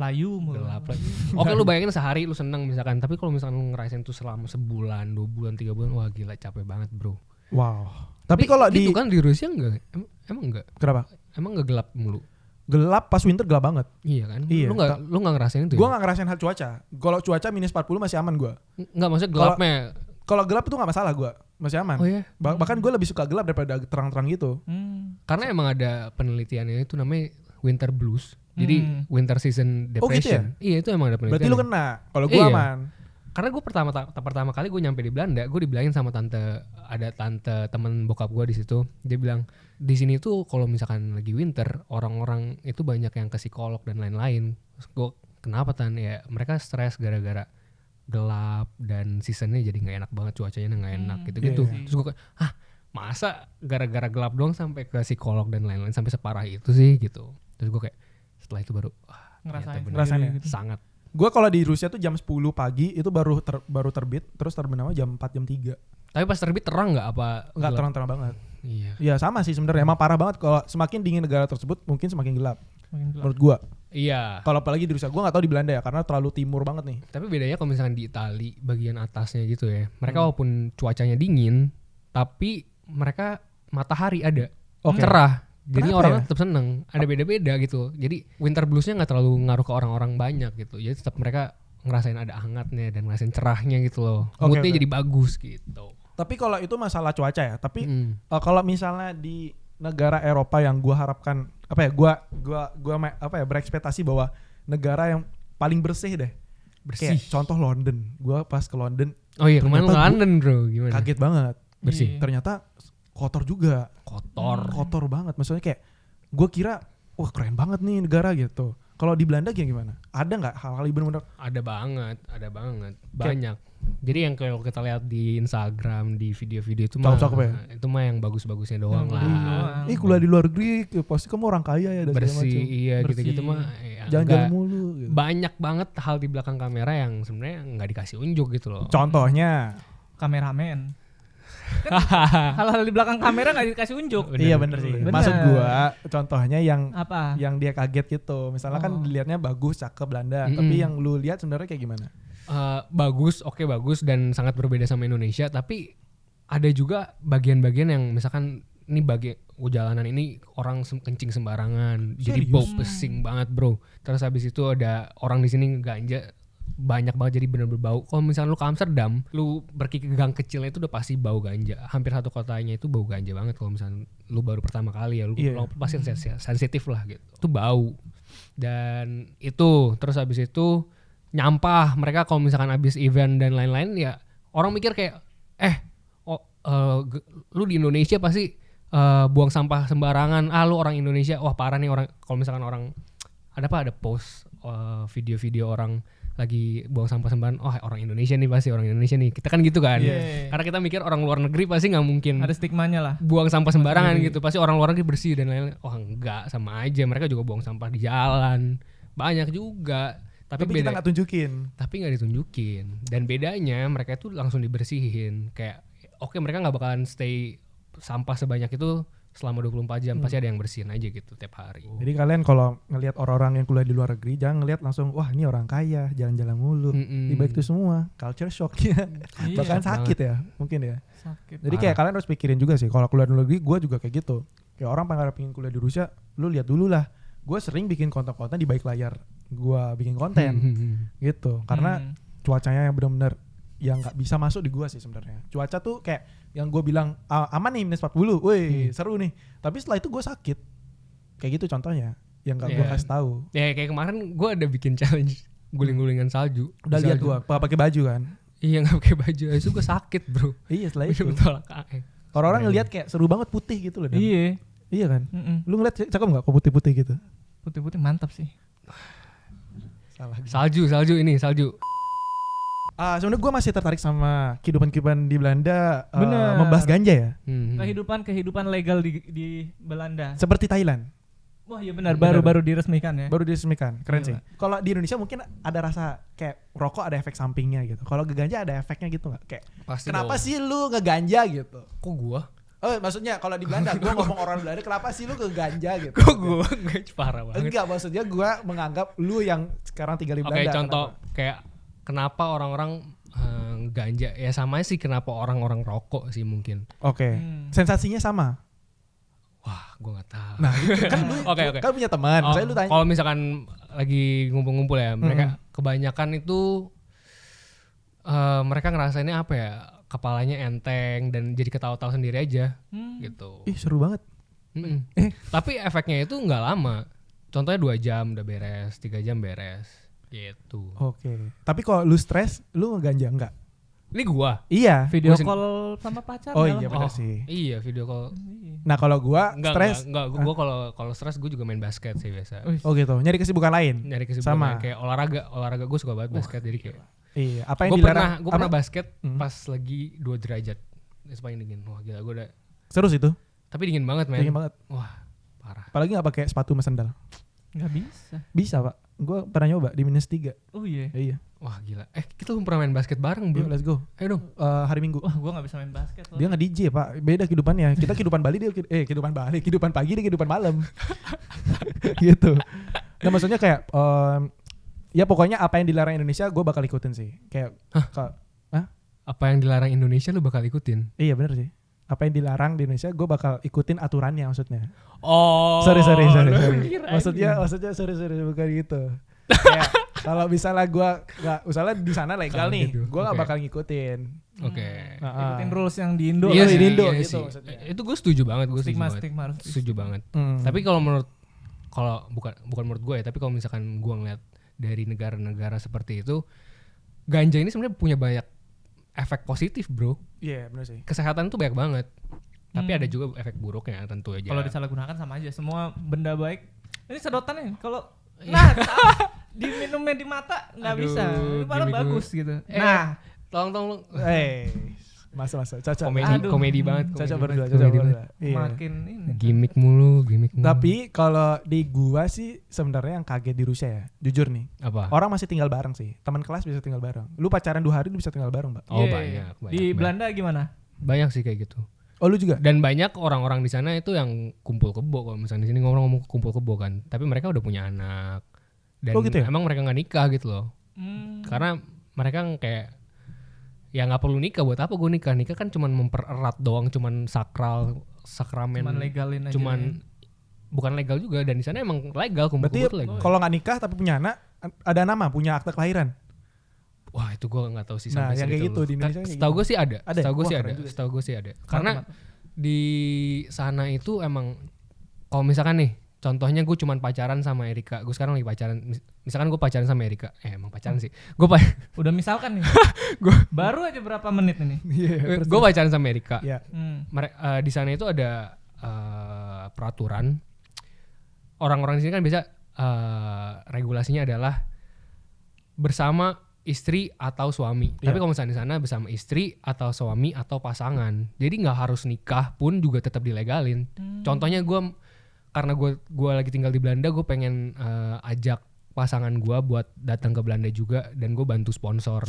Layu mulu. gelap lagi. Oke lu bayangin sehari lu seneng misalkan, tapi kalau misalkan lu ngerasain tuh selama sebulan, 2 bulan, 3 bulan, wah gila capek banget bro. Wow. Tapi kalau di gitu kan di Rusia enggak? Emang enggak? kenapa? Emang enggak gelap mulu? Gelap pas winter gelap banget. Iya kan? Iya. Lu enggak ngerasain itu? Gue Ya? nggak ngerasain hal cuaca. Kalau cuaca minus 40 masih aman gue. Enggak, maksudnya gelapnya. Kalau gelap itu nggak masalah gue, masih aman. Oh iya. Bahkan gue lebih suka gelap daripada terang-terang gitu. Karena emang ada penelitiannya itu namanya winter blues. Jadi winter season Oh, gitu depression. Iya itu emang ada penelitian. Berarti lu kena. Kalau gue Iya. aman. Karena gue pertama kali gue nyampe di Belanda, gue dibilangin sama tante temen bokap gue di situ. Dia bilang di sini tuh kalau misalkan lagi winter, orang-orang itu banyak yang ke psikolog dan lain-lain. Terus gue kenapa tan? Ya mereka stres gara-gara gelap dan seasonnya jadi nggak enak banget, cuacanya nggak enak gitu-gitu. Iya. Terus gue masa gara-gara gelap doang sampai ke psikolog dan lain-lain, sampai separah itu sih gitu. Terus gue kayak setelah itu baru Ngerasain ternyata bener. Ngerasain ya? gitu. sangat Gue kalau di Rusia tuh jam 10 pagi itu baru terbit, terus terbenam jam 4 jam 3. Tapi pas terbit terang nggak apa? Enggak gelap? terang-terang banget. Iya. Ya sama sih sebenarnya, emang parah banget kalau semakin dingin negara tersebut mungkin semakin gelap. Makin gelap. Menurut gua. Iya. Kalau apalagi di Rusia, gua nggak tahu di Belanda ya karena terlalu timur banget nih. Tapi bedanya kalau misalkan di Itali bagian atasnya gitu ya, mereka walaupun cuacanya dingin, tapi mereka matahari ada, Oke. cerah. Jadi Kenapa orang ya? tetap seneng. Ada beda-beda gitu. Jadi winter bluesnya nggak terlalu ngaruh ke orang-orang banyak gitu. Jadi tetap mereka ngerasain ada hangatnya dan ngerasain cerahnya gitu loh. Oke, Moodnya oke. jadi bagus gitu. Tapi kalau itu masalah cuaca ya. Tapi Mm. kalau misalnya di negara Eropa yang gua harapkan apa ya? Gua berekspektasi bahwa negara yang paling bersih deh. Bersih. Kayak contoh London. Gua pas ke London Oh iya kemarin ternyata ke London bro, gimana? kaget banget. Bersih. Iya. Ternyata kotor juga. Kotor banget. Maksudnya kayak gue kira wah keren banget nih negara gitu. Kalau di Belanda gimana? Ada nggak hal-hal yang benar-benar Ada banget, banyak. Jadi yang kalau kita lihat di Instagram, di video-video itu mah, Cakep-cakep ya? itu mah yang bagus-bagusnya doang Yang lah. bagus doang. kuliah di luar negeri pasti kamu orang kaya ya dan segala Bersih, macam. iya Bersih. gitu-gitu mah. Ya, Jalan-jalan nggak- mulu gitu. banyak banget hal di belakang kamera yang sebenarnya nggak dikasih unjuk gitu loh. Contohnya. Kameramen. Hal-hal di belakang kamera nggak dikasih unjuk. Bener. Iya bener sih. Bener. Maksud gua contohnya yang Apa? dia kaget gitu. Misalnya kan Oh. dilihatnya bagus, cakep Belanda, Mm-mm. tapi yang lu lihat sebenarnya kayak gimana? Bagus, oke bagus dan sangat berbeda sama Indonesia. Tapi ada juga bagian-bagian yang misalkan ini jalanan ini orang kencing sembarangan, jadi Serius? bau pesing banget bro. Terus habis itu ada orang di sini ganja banyak banget jadi bener-bener bau. Kalau misalnya lu ke Amsterdam, lu pergi ke gang kecilnya itu udah pasti bau ganja. Hampir satu kotanya itu bau ganja banget kalau misalnya lu baru pertama kali ya, lu Iya. pasti sensitif lah gitu. Itu bau. Dan itu terus habis itu nyampah. Mereka kalau misalkan habis event dan lain-lain ya orang mikir kayak lu di Indonesia pasti buang sampah sembarangan. Lu orang Indonesia, wah parah nih orang. Kalau misalkan orang ada post video-video orang lagi buang sampah sembarangan, orang Indonesia nih pasti orang Indonesia nih. Kita kan gitu kan. Iya. Karena kita mikir orang luar negeri pasti nggak mungkin Ada stigmanya lah. buang sampah sembarangan Sendiri. gitu. Pasti orang luar negeri bersih dan lain-lain. Enggak, sama aja. Mereka juga buang sampah di jalan. Banyak juga. Tapi kita beda. nggak tunjukin. Tapi nggak ditunjukin. Dan bedanya mereka itu langsung dibersihin. Kayak oke mereka nggak bakalan stay sampah sebanyak itu selama 24 jam. Pasti ada yang bersihin aja gitu tiap hari. Jadi kalian kalau ngelihat orang-orang yang kuliah di luar negeri jangan ngelihat langsung wah ini orang kaya, jalan-jalan mulu. Mm-mm. Di balik itu semua culture shocknya Iya, bahkan shock sakit ya mungkin ya. sakit. Jadi kayak kalian harus pikirin juga sih kalau kuliah di luar negeri gue juga kayak gitu. Kayak orang pengen kuliah di Rusia, lu lihat dulu lah. Gue sering bikin konten-konten di balik layar. Gue bikin konten gitu karena cuacanya yang benar-benar yang nggak bisa masuk di gua sih sebenarnya. Cuaca tuh kayak yang gue bilang aman nih -40, woi seru nih. Tapi setelah itu gue sakit. Kayak gitu contohnya yang nggak gue Iya. kasih tahu. Ya kayak kemarin gue ada bikin challenge guling-gulingan salju. Udah Di lihat salju. gue pakai baju kan. Iya nggak pakai baju. Itu gue sakit bro. Iya setelah itu Betul. orang-orang ngelihat kayak seru banget putih gitu loh. Dan. Iya. Iya kan. Mm-mm. Lu ngeliat cakep nggak kok putih-putih gitu? Putih-putih mantap sih. Salah. Salju ini salju. Sebenarnya gue masih tertarik sama kehidupan di Belanda. Bener. Membahas ganja ya. Kehidupan legal di Belanda. Seperti Thailand. Wah iya benar, Benar. baru diresmikan ya. Baru diresmikan. Keren sih. Gila. Kalau di Indonesia mungkin ada rasa kayak rokok ada efek sampingnya gitu. Kalau ngeganja ada efeknya gitu nggak? Kayak Pasti kenapa dong. sih lu ngeganja gitu? Kok gua? Maksudnya kalau di Belanda, gue ngomong orang Belanda, kenapa sih lu ngeganja gitu? Kok gua? Enggak parah banget. Enggak, maksudnya gue menganggap lu yang sekarang tinggal di Oke, Belanda. contoh kayak kenapa orang-orang ganja ya sama sih kenapa orang-orang rokok sih mungkin. Oke. Sensasinya sama. Wah, gua nggak tahu. Nah, itu kan lu Oke. kan punya teman. Oh, Saya lu tanya. kalau misalkan lagi ngumpul-ngumpul ya, mereka kebanyakan itu mereka ngerasainnya apa ya? Kepalanya enteng dan jadi ketawa-tawa sendiri aja gitu. Ih, seru banget. Mm-mm. Tapi efeknya itu nggak lama. Contohnya 2 jam udah beres, 3 jam beres gitu. Oke. Tapi kalau lu stres, lu ngeganja enggak? Ini gua. Iya. Video Gua call sama pacar. Oh dalam- iya benar sih. Iya, video call. Nah, kalau gua stres, Enggak. Gua kalau stres gua juga main basket sih biasa. Wih, oh gitu. Nyari kesibukan lain. Nyari kesibukan Sama. kayak olahraga gua suka banget basket jadi kayak Iya, apa yang gue dilarang? pernah apa? basket pas lagi 2 derajat itu paling dingin. Wah gila gue udah Seru sih itu. tapi dingin banget men. Dingin banget. Wah parah. Apalagi nggak pakai sepatu sama sandal. nggak bisa. Bisa, Pak. Gue pernah nyoba di -3. Oh iya. Iya. Wah gila. Kita belum pernah main basket bareng Yuk, bro. let's go. Ayo dong. Hari Minggu. Wah, gue nggak bisa main basket. Dia nggak DJ pak, beda kehidupannya. Kita kehidupan Bali, dia kehidupan Bali, kehidupan pagi, dia kehidupan malam. Gitu. Nah maksudnya kayak ya pokoknya apa yang dilarang Indonesia gue bakal ikutin sih. Kayak Apa yang dilarang Indonesia lu bakal ikutin? iya bener sih. Apa yang dilarang di Indonesia gue bakal ikutin aturannya maksudnya. Oh. Sorry. kirain. Maksudnya sorry bukan gitu. Kayak kalau misalnya gue nggak, misalnya di sana legal Kalau nih, gitu, gue nggak oke. bakal ngikutin. Oke. Ikutin rules yang di Indo. Iya lah sih, ya. di Indo iya gitu sih. maksudnya. Itu gue setuju banget, Stigma harus. Setuju banget. Hmm. Tapi kalau bukan menurut gue ya, tapi kalau misalkan gue ngeliat dari negara-negara seperti itu, ganja ini sebenarnya punya banyak efek positif, bro. Iya bener sih. Kesehatan tuh banyak banget. Tapi ada juga efek buruknya tentu aja. Kalau disalahgunakan sama aja. Semua benda baik. Ini sedotannya. Kalau diminumnya di mata nggak Aduh, bisa. Malah gimmick bagus dulu. gitu. Nah, tolong Masa cocok. komedi banget. Cocok komedi berdua, banget, cocok komedi berdua. banget. Iya. Makin ini. Gimik mulu. Tapi kalau di gua sih sebenarnya yang kaget di Rusia ya, jujur nih. Apa? Orang masih tinggal bareng sih. Teman kelas bisa tinggal bareng. Lu pacaran 2 hari lu bisa tinggal bareng, Mbak. Oh Iya. banyak. Di Belanda gimana? Banyak sih kayak gitu. Oh lu juga? Dan banyak orang-orang di sana itu yang kumpul kebo. Kalau misalnya di sini ngomong kumpul kebo kan, tapi mereka udah punya anak. Dan Oh, gitu ya? emang mereka nggak nikah gitu loh. Karena mereka kayak ya nggak perlu nikah, buat apa gue nikah? Nikah kan cuman mempererat doang, cuman sakramen. Cuman legalin aja. Bukan legal juga, dan di sana emang legal, kumpul Berarti kebo tuh legal. kalau nggak nikah tapi punya anak, ada nama, punya akte kelahiran. Wah itu gue nggak tahu sih Nah, sampai yang kayak segitu gitu loh. di Indonesia kayak Setahu gitu. gue sih ada. Ada ya? Setahu gue Wah, sih keren ada. juga. Setahu gue sih ada. Karena Mantap. di sana itu emang kalau misalkan nih, contohnya gue cuman pacaran sama Erika. Gue sekarang lagi pacaran. Misalkan gue pacaran sama Erika. Emang pacaran sih. Udah misalkan nih. Baru aja berapa menit ini? Iya. Gue pacaran sama Erika. Iya. Di sana itu ada peraturan. Orang-orang di sini kan biasa regulasinya adalah bersama istri atau suami. Iya. Tapi kalau misalnya di sana bersama istri atau suami atau pasangan. Jadi nggak harus nikah pun juga tetap dilegalin. Contohnya karena gue lagi tinggal di Belanda, gue pengen ajak pasangan gue buat datang ke Belanda juga, dan gue bantu sponsor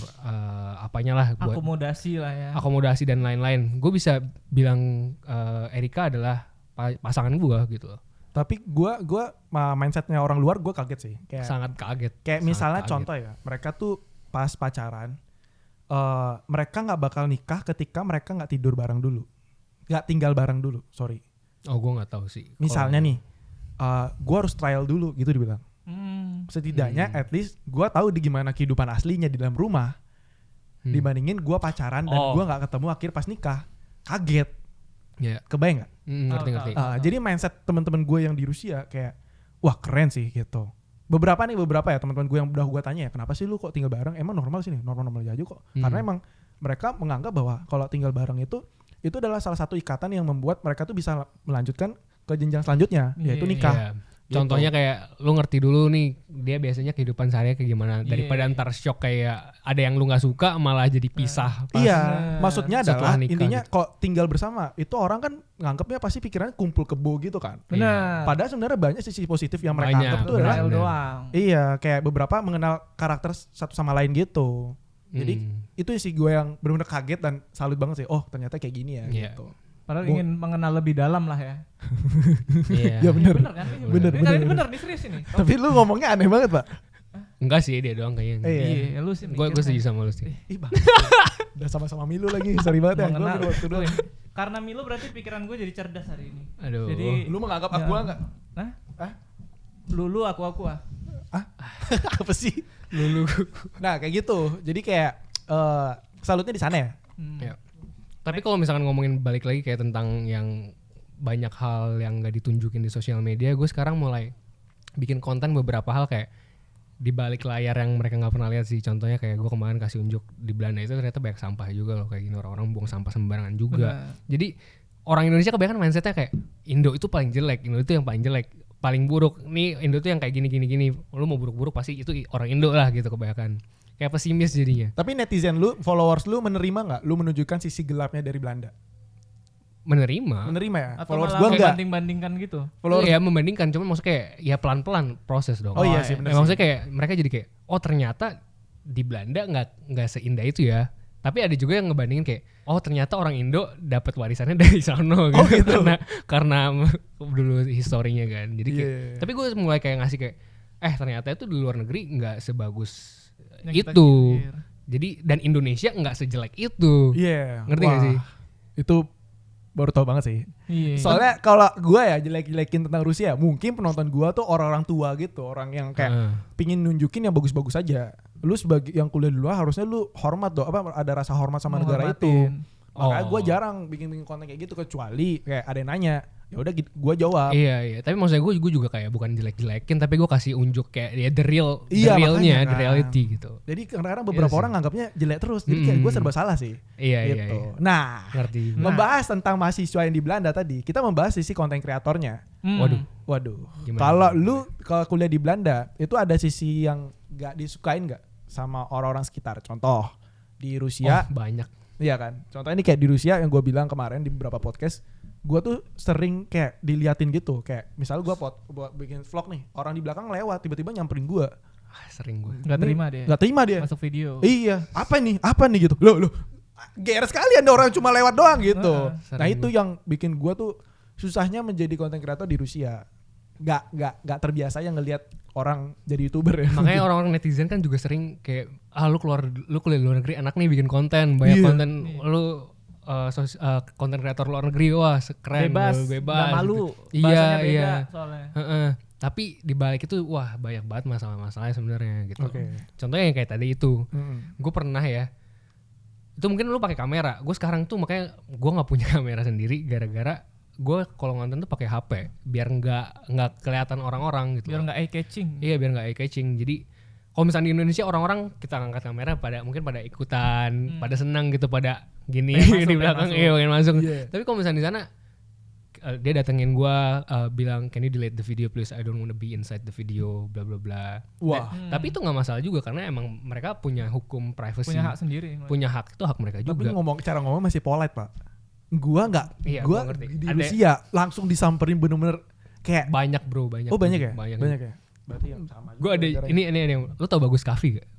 apanya lah buat Akomodasi lah ya. akomodasi dan lain-lain. Gue bisa bilang Erika adalah pasangan gue gitu loh. Tapi gua mindsetnya orang luar gua kaget sih. Sangat kaget. Kayak Sangat misalnya kaget. contoh ya, mereka tuh pas pacaran, mereka nggak bakal nikah ketika mereka nggak tidur bareng dulu, nggak tinggal bareng dulu. Sorry. Oh gue nggak tahu sih. Misalnya nih, gua harus trial dulu gitu dibilang. Setidaknya at least gua tahu di gimana kehidupan aslinya di dalam rumah, dibandingin gua pacaran dan gua nggak ketemu akhir pas nikah. Kaget. Ya, Kebayang nggak? ngerti. Jadi mindset teman-teman gue yang di Rusia kayak, wah keren sih gitu. Beberapa ya teman-teman gue yang udah gue tanya ya, kenapa sih lu kok tinggal bareng? Emang normal sih nih, normal aja kok. Karena emang mereka menganggap bahwa kalau tinggal bareng itu adalah salah satu ikatan yang membuat mereka tuh bisa melanjutkan ke jenjang selanjutnya, yaitu nikah. Iya. Contohnya kayak lu ngerti dulu nih dia biasanya kehidupan sehari kayak gimana, daripada ntar shock kayak ada yang lu nggak suka malah jadi pisah. pas Iya, maksudnya setelah adalah nikah intinya gitu. kok tinggal bersama itu orang kan nganggapnya pasti pikirannya kumpul kebo gitu kan. Benar. Padahal sebenarnya banyak sisi positif yang mereka Banyak, anggap tuh benar. adalah Trial doang. iya, kayak beberapa mengenal karakter satu sama lain gitu. Jadi itu sih gue yang benar-benar kaget dan salut banget sih. Oh ternyata kayak gini ya Iya. gitu. Padahal ingin mengenal lebih dalam lah ya. Iya. Ya bener. Bener kan? Bener, Ini bener, kali ini bener. bener nih serius ini. Tapi lu ngomongnya aneh banget pak. Enggak sih, dia doang kayaknya. Iya. Iya, lu sih. Gue mikirnya setuju sama lu sih. Ih bang. Udah sama-sama Milu lagi. Sorry banget ya. Gue mengenal. baru waktu doang. Karena Milo berarti pikiran gue jadi cerdas hari ini. Aduh. Jadi Lu menganggap ya. aku nggak? Hah? Hah? Lulu aku ah. Apa sih? Lulu. Nah kayak gitu. Jadi kayak salutnya di sana ya. Ya. Tapi kalau misalkan ngomongin balik lagi kayak tentang yang banyak hal yang nggak ditunjukin di sosial media, gue sekarang mulai bikin konten beberapa hal kayak di balik layar yang mereka nggak pernah lihat sih. Contohnya kayak gue kemarin kasih unjuk di Belanda itu ternyata banyak sampah juga loh, kayak gini orang-orang buang sampah sembarangan juga. Jadi orang Indonesia kebanyakan mindsetnya kayak Indo itu paling jelek, Indo itu yang paling jelek, paling buruk. Nih Indo itu yang kayak gini. Lu mau buruk-buruk pasti itu orang Indo lah gitu kebanyakan. Kayak pesimis jadinya. Tapi netizen lu, followers lu menerima nggak? Lu menunjukkan sisi gelapnya dari Belanda? Menerima ya. Atau Followers malah gua enggak. banding-bandingkan gitu? Followers Iya membandingkan, cuma maksudnya kayak ya pelan-pelan proses dong. Oh iya sih, bener Maksudnya sih. kayak mereka jadi kayak oh ternyata di Belanda nggak seindah itu ya. Tapi ada juga yang ngebandingin kayak oh ternyata orang Indo dapat warisannya dari sono gitu. Oh, gitu. karena dulu historinya kan. Jadi kayak Iya. tapi gue mulai kayak ngasih kayak ternyata itu di luar negeri nggak sebagus Yang kita itu. kira. Jadi dan Indonesia nggak sejelek itu. Iya. Ngerti nggak Wah, sih? Itu baru tau banget sih. Iya. Soalnya kalau gue ya jelek-jelekin tentang Rusia, mungkin penonton gue tuh orang-orang tua gitu, orang yang kayak Heeh. pingin nunjukin yang bagus-bagus aja. Lu sebagai yang kuliah di luar harusnya lu hormat dong, ada rasa hormat sama negara itu. Menghormatin. Makanya gue Oh. jarang bikin konten kayak gitu kecuali kayak ada yang nanya, ya udah gue jawab. Iya. Tapi maksudnya gue juga kayak bukan jelek-jelekin, tapi gue kasih unjuk kayak ya the Iya, realnya, makanya the kan. reality gitu. Jadi kadang-kadang beberapa Iya sih. orang nganggapnya jelek terus, jadi kayak gue serba salah sih. Iya, Gitu. iya. Nah, Ngerti. membahas tentang mahasiswa yang di Belanda tadi, kita membahas sisi konten kreatornya. Waduh. Waduh. Gimana? Kalau lu kalau kuliah di Belanda, itu ada sisi yang gak disukain gak sama orang-orang sekitar? Contoh di Rusia, Oh, banyak. iya kan? Contohnya ini kayak di Rusia yang gue bilang kemarin di beberapa podcast, gue tuh sering kayak diliatin gitu. Kayak misal gue buat bikin vlog nih, orang di belakang lewat tiba-tiba nyamperin gue. Sering gue. Nggak terima dia. Gak terima dia. Masuk video. Iya, apa nih gitu. Loh, GR sekali ada orang cuma lewat doang gitu. Heeh, Nah sering itu yang bikin gua tuh susahnya menjadi konten kreator di Rusia. Gak terbiasa yang ngelihat orang jadi YouTuber ya. Makanya orang-orang netizen kan juga sering kayak lu kuliah di luar negeri, enak nih bikin konten, banyak Iya. konten lu konten kreator luar negeri, wah keren, Bebas. lu bebas. Nggak malu. Gitu. Bahasanya Iya, beda iya. soalnya. Heeh. Tapi di balik itu wah banyak banget masalah-masalahnya sebenarnya gitu. Oke. Contohnya yang kayak tadi itu, Mm-mm. gue pernah ya. Itu mungkin lu pakai kamera. Gue sekarang tuh makanya gue nggak punya kamera sendiri gara-gara gue kalau ngonten tuh pakai HP biar nggak kelihatan orang-orang gitu. Biar nggak eye catching. Iya biar nggak eye catching. Jadi kalau misalnya di Indonesia orang-orang kita ngangkat kamera mungkin pada ikutan, pada senang gitu, pada gini Pengen masuk, di belakang, pengen iya pengen masuk. Iya. Tapi kalau misalnya di sana dia datengin gua bilang can you delete the video please, I don't wanna be inside the video, bla bla bla. Wah. Tapi itu nggak masalah juga karena emang mereka punya hukum privacy, Punya hak sendiri. punya hak, itu hak mereka Tapi juga. cara ngomong masih polite pak. Gua nggak. Iya, Gua gua ngerti. di Ada- Rusia langsung disamperin bener-bener kayak. Banyak bro, banyak. Oh banyak ya? Banyak. ya. Berarti yang sama. Gue ada juga ini lu tau Bagus Kavi gak?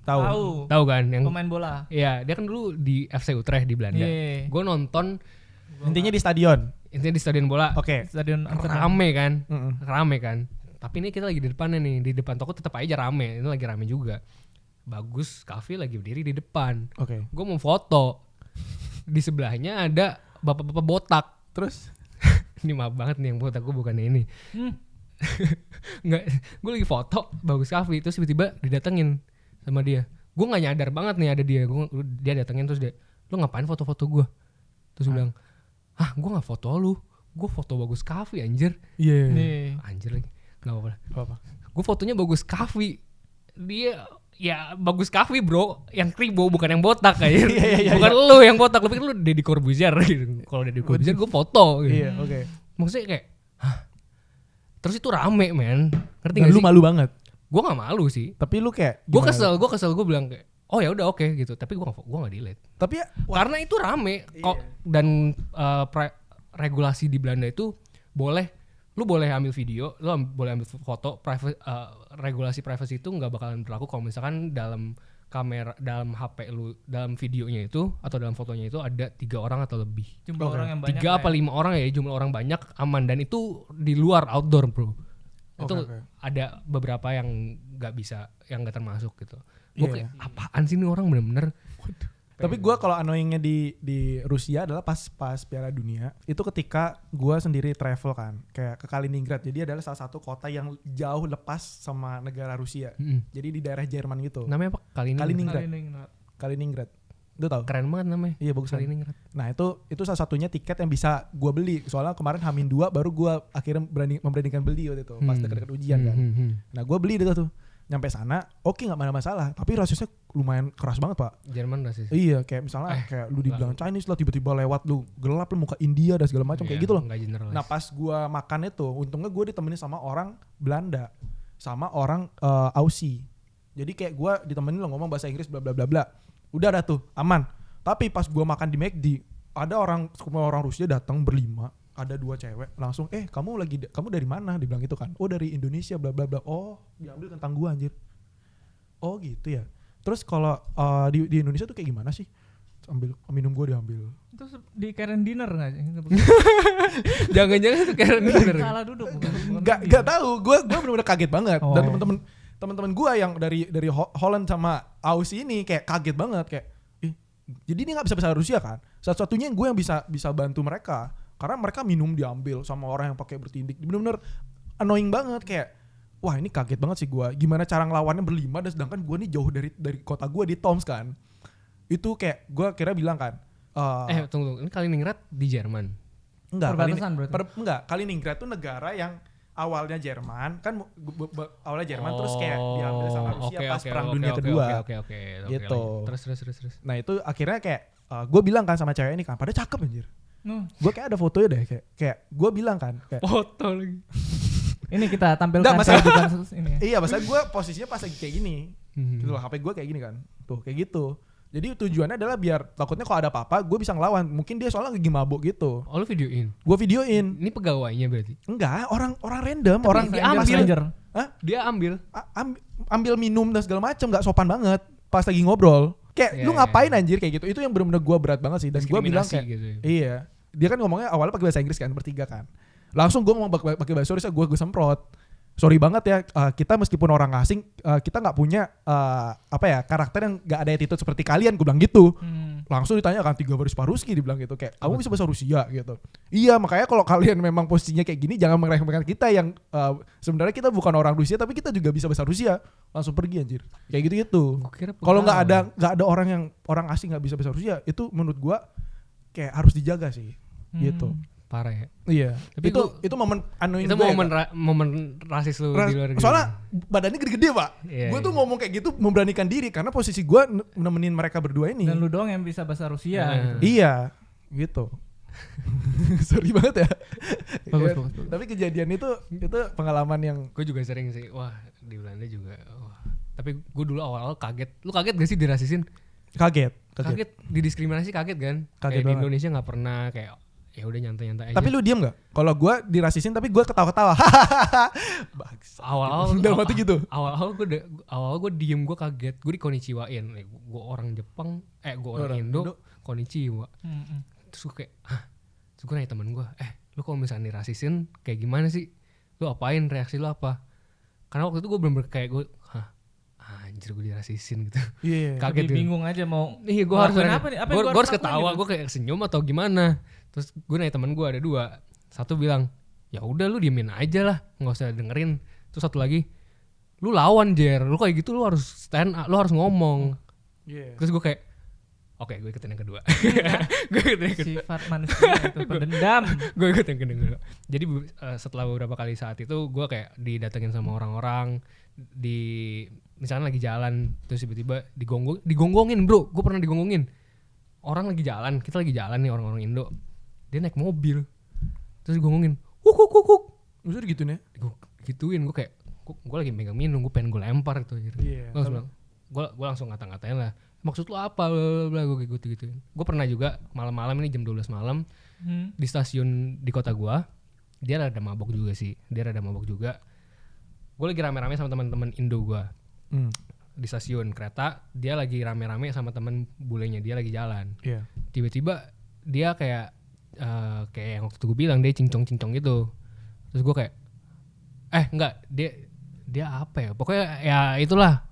tahu. Tahu kan yang Pemain bola. Iya, dia kan dulu di FC Utrecht di Belanda. Iya. Gue nonton Intinya di stadion. intinya di stadion bola. Oke. Stadion Amsterdam. Rame kan? Mm-mm. Rame kan? Tapi ini kita lagi di depannya nih, di depan toko tetap aja rame. Ini lagi rame juga. Bagus Kavi lagi berdiri di depan. Oke. Gue mau foto. Di sebelahnya ada bapak-bapak botak. Terus? Ini maaf banget nih yang botak gue bukan ini. Nggak, gue lagi foto Bagus Kavi terus tiba-tiba didatengin sama dia. Gue nggak nyadar banget nih ada dia. Dia datengin terus dia, lu ngapain foto-foto gue? Terus gue bilang, gue nggak foto lu, gue foto Bagus Kavi anjir. Iya. Nih. Anjir lagi, nggak apa-apa. Apa? Gue fotonya Bagus Kavi. Dia ya Bagus Kavi bro, yang kribo bukan yang botak anjir. Iya, Bukan lu yang botak, lu pikir lu Deddy Corbuzier gitu. Kalau Deddy Corbuzier gue foto gitu. Iya, oke. Maksudnya kayak, terus itu rame men, ngerti Dan gak lu sih? malu banget. Gue gak malu sih. Tapi lu kayak Gue gimana? kesel, gue bilang kayak, oh ya udah oke gitu. Tapi gue gak delete. Tapi ya Karena itu rame kok Iya. dan regulasi di Belanda itu lu boleh ambil video, lu boleh ambil foto. Regulasi privacy itu nggak bakalan berlaku kalau misalkan dalam kamera, dalam HP lu, dalam videonya itu atau dalam fotonya itu ada 3 orang atau lebih. Jumlah Oke. orang yang banyak. 3 apa 5 orang ya, jumlah orang banyak aman, dan itu di luar outdoor bro. Itu Oke. ada beberapa yang nggak bisa, yang nggak termasuk gitu. Gue Iya. kayak apaan sih ini orang bener-bener. Tapi gue kalau annoyingnya di Rusia adalah pas Piala Dunia itu ketika gue sendiri travel kan kayak ke Kaliningrad, jadi adalah salah satu kota yang jauh lepas sama negara Rusia, jadi di daerah Jerman gitu. Namanya apa? Kaliningrad. Kaliningrad. Kaliningrad itu tau? Keren banget namanya. Iya bagus kan. Kaliningrad. Nah itu salah satunya tiket yang bisa gue beli, soalnya kemarin H-2 baru gue akhirnya memberanikan beli waktu itu pas dekat-dekat ujian kan. Nah gue beli itu tuh, nyampe sana oke nggak ada masalah, tapi rasisnya lumayan keras banget pak. Jerman rasis. Iya kayak misalnya kayak lu dibilang Chinese lah, tiba-tiba lewat lu gelap lu muka India dan segala macam kayak gitu loh. Nggak generalis. Nah pas gua makan itu untungnya gue ditemenin sama orang Belanda sama orang Aussie, jadi kayak gua ditemenin lo ngomong bahasa Inggris bla bla bla bla, udah dah tuh aman. Tapi pas gua makan di McD ada semua orang Rusia datang berlima, ada 2 cewek langsung kamu dari mana, dibilang gitu kan. Oh dari Indonesia bla bla bla. Oh diambil tentang gua anjir. Oh gitu ya. Terus kalau di Indonesia tuh kayak gimana sih? Ambil minum gua diambil. Terus di Karen dinner nggak sih? Jangan-jangan sekarang bener. Salah duduk bukan? Gak tahu, gue benar-benar kaget banget. Oh. Dan teman-teman gue yang dari Holland sama Aussie ini kayak kaget banget kayak, jadi ini nggak bisa bahasa Rusia kan? Satu-satunya gue yang bisa bantu mereka karena mereka minum diambil sama orang yang pakai bertindik. Benar-benar annoying banget kayak, wah ini kaget banget sih gue. Gimana cara ngelawannya berlima dan sedangkan gue nih jauh dari kota gue di Tomsk kan? Itu kayak gue kira bilang kan. Tunggu, ini Kaliningrad di Jerman. Enggak, Perbatasan berarti. Kaliningrad tuh negara yang awalnya Jerman kan awalnya Jerman terus kayak diambil sama Rusia pas perang dunia kedua. Oke. Gitu. Terus. Nah itu akhirnya kayak gue bilang kan sama cewek ini kan, pada cakep anjir. Gue kayak ada fotonya deh kayak gue bilang kan kayak Foto lagi. Ini kita tampilkan Nggak, masalah- kehidupan ini. iya maksudnya gue posisinya pas lagi kayak gini gitu loh, HP gue kayak gini kan tuh kayak gitu. Jadi tujuannya adalah biar takutnya kalau ada apa-apa gue bisa ngelawan. Mungkin dia soalnya lagi mabuk gitu. Oh lu videoin? Gue videoin. Ini pegawainya berarti? Enggak, orang random, Tapi orang diambil. Stranger. Hah? Dia ambil? Ambil minum dan segala macam, nggak sopan banget pas lagi ngobrol. Kayak Iya, lu ngapain anjir kayak gitu. Itu yang benar-benar gue berat banget sih. Dan gue bilang Diskriminasi kayak gitu ya. iya. Dia kan ngomongnya awalnya pakai bahasa Inggris kan, bertiga kan. Langsung gue ngomong pakai bahasa Indonesia, gue semprot. Sorry banget ya, kita meskipun orang asing, kita nggak punya karakter yang nggak ada attitude seperti kalian, gue bilang gitu. Langsung ditanya kan 3 baris paruski, dibilang gitu kayak kamu bisa bahasa Rusia gitu. Iya, makanya kalau kalian memang posisinya kayak gini jangan meremehkan kita yang sebenarnya kita bukan orang Rusia tapi kita juga bisa bahasa Rusia. Langsung pergi anjir. Kayak gitu-gitu. Kalau nggak ada orang asing nggak bisa bahasa Rusia, itu menurut gue kayak harus dijaga sih. Gitu. Parah ya. Iya. Tapi itu momen annoying itu gue. momen rasis lu di luar gitu. Soalnya badannya gede-gede pak. Iya, Gue tuh iya. ngomong kayak gitu memberanikan diri karena posisi gue nemenin mereka berdua ini. Dan lu doang yang bisa bahasa Rusia. Nah. Gitu. Iya, gitu. Sorry banget ya. Bagus. Tapi kejadian itu pengalaman yang Gue juga sering sih. Wah di Belanda juga. Wah. Tapi gue dulu awal-awal kaget. Lu kaget gak sih dirasisin? kaget. Didiskriminasi kaget kan? Kaget Kayak di banget. Indonesia nggak pernah kayak ya udah nyantai-nyantai aja. Tapi lu diem nggak? Kalau gue dirasisin tapi gue ketawa-ketawa. Bangsa. awal-awal Dalam hati gitu. awal-awal gue diem, gue kaget, gue dikonnichiwain. Gue orang Jepang, gue orang Indo, konnichiwa. Terus gue kayak, terus gue nanya temen gue, lu kalau misalnya dirasisin kayak gimana sih? Lu apain, reaksi lu apa? Karena waktu itu gue bener-bener kayak gue, anjir gue dirasisin gitu. Iya. Kaget gitu. Bingung aja mau. Iya gue harus ngelakuin apa nih? Apa yang gue gua harus harus lakuin ketawa, gitu? gue kayak senyum atau gimana. Terus gue nanya temen gue ada 2, satu bilang ya udah lu diemin aja lah, nggak usah dengerin. Terus satu lagi, lu lawan Jer, lu kayak gitu lu harus stand up, lu harus ngomong. Iya. Terus gue kayak oke, gue ikutin yang kedua. Gue ikutin yang kedua. Sifat manusia itu pendendam. Gue ikutin yang kedua. Jadi setelah beberapa kali saat itu gue kayak didatengin sama orang-orang di misalnya lagi jalan, terus tiba-tiba digonggongin bro. Gue pernah digonggongin. Orang lagi jalan, kita lagi jalan nih orang-orang Indo. Dia naik mobil, terus digonggongin, huk. Maksudnya gitu nih? Gue gituin, gue kayak, gue lagi megang minum, gue pengen gue lempar gitu. Iya. Gue langsung ngata-ngatain lah. Maksud lu apa? Bla gue gituin. Gue pernah juga malam-malam ini jam 12 malam di stasiun di kota gue. Dia rada mabok juga sih. Gue lagi rame-rame sama teman-teman Indo gue. Di stasiun kereta, dia lagi rame-rame sama temen bulenya, dia lagi jalan. Iya. Tiba-tiba dia kayak yang waktu itu gue bilang dia cincong-cincong gitu. Terus gue kayak enggak, dia apa ya? Pokoknya ya itulah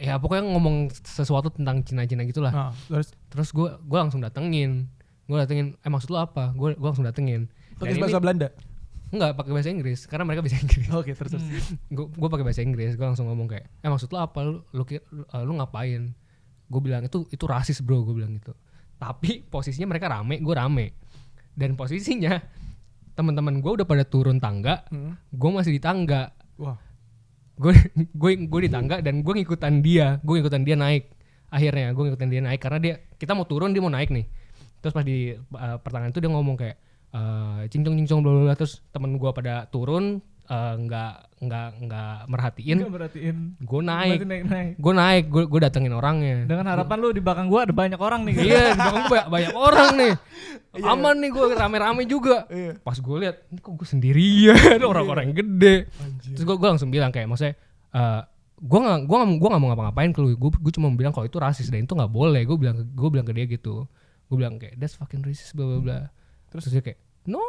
pokoknya ngomong sesuatu tentang Cina-Cina gitulah. Terus gue langsung datengin. Maksud lu apa? Gue langsung datengin. Pakai bahasa Belanda. Enggak, pakai bahasa Inggris karena mereka bisa Inggris. Oke, terus. Gue pakai bahasa Inggris, gue langsung ngomong kayak, maksud lo apa? Lu ngapain? Gue bilang itu rasis bro, gue bilang gitu. Tapi posisinya mereka rame, gue rame. Dan posisinya teman-teman gue udah pada turun tangga, gue masih di tangga. Wah. Gue di tangga dan gue ngikutan dia naik. Akhirnya gue ngikutin dia naik karena kita mau turun, dia mau naik nih. Terus pas di pertengahan itu dia ngomong kayak cincong bla bla bla, terus temen gue pada turun, nggak merhatiin, Nggak merhatiin. gue naik, Naik. gue datengin orangnya. Dengan harapan lu di belakang gua ada banyak orang nih. Iya, di belakang gue banyak orang nih. Iya. Aman nih gue rame-rame juga. Iya. Pas gue lihat, ini kok gue sendirian, orang-orang yang gede. Anjir. Terus gue langsung bilang kayak, maksudnya, gue nggak mau ngapa-ngapain ke lu. Gue cuma bilang kalau itu rasis dan itu nggak boleh. Gue bilang ke dia gitu. Gue bilang kayak that's fucking racist bla bla bla. Terus dia kayak no,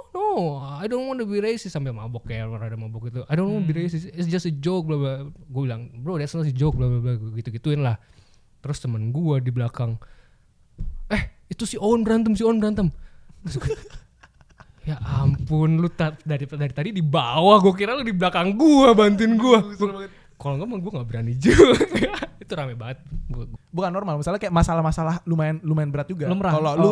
I don't want to be racist, sampai mabok kayak rada mabok gitu. I don't want to be racist, it's just a joke bla bla. Gue bilang bro that's not a joke bla bla bla, gitu-gituin lah. Terus temen gue di belakang, itu si Owen berantem. Terus gue, ya ampun lu dari tadi di bawah, gue kira lu di belakang gue bantuin gue. Kalau nggak mah gue nggak berani juga. Itu rame banget. Bukan normal, misalnya kayak masalah lumayan berat juga. Lumrah. Kalau lu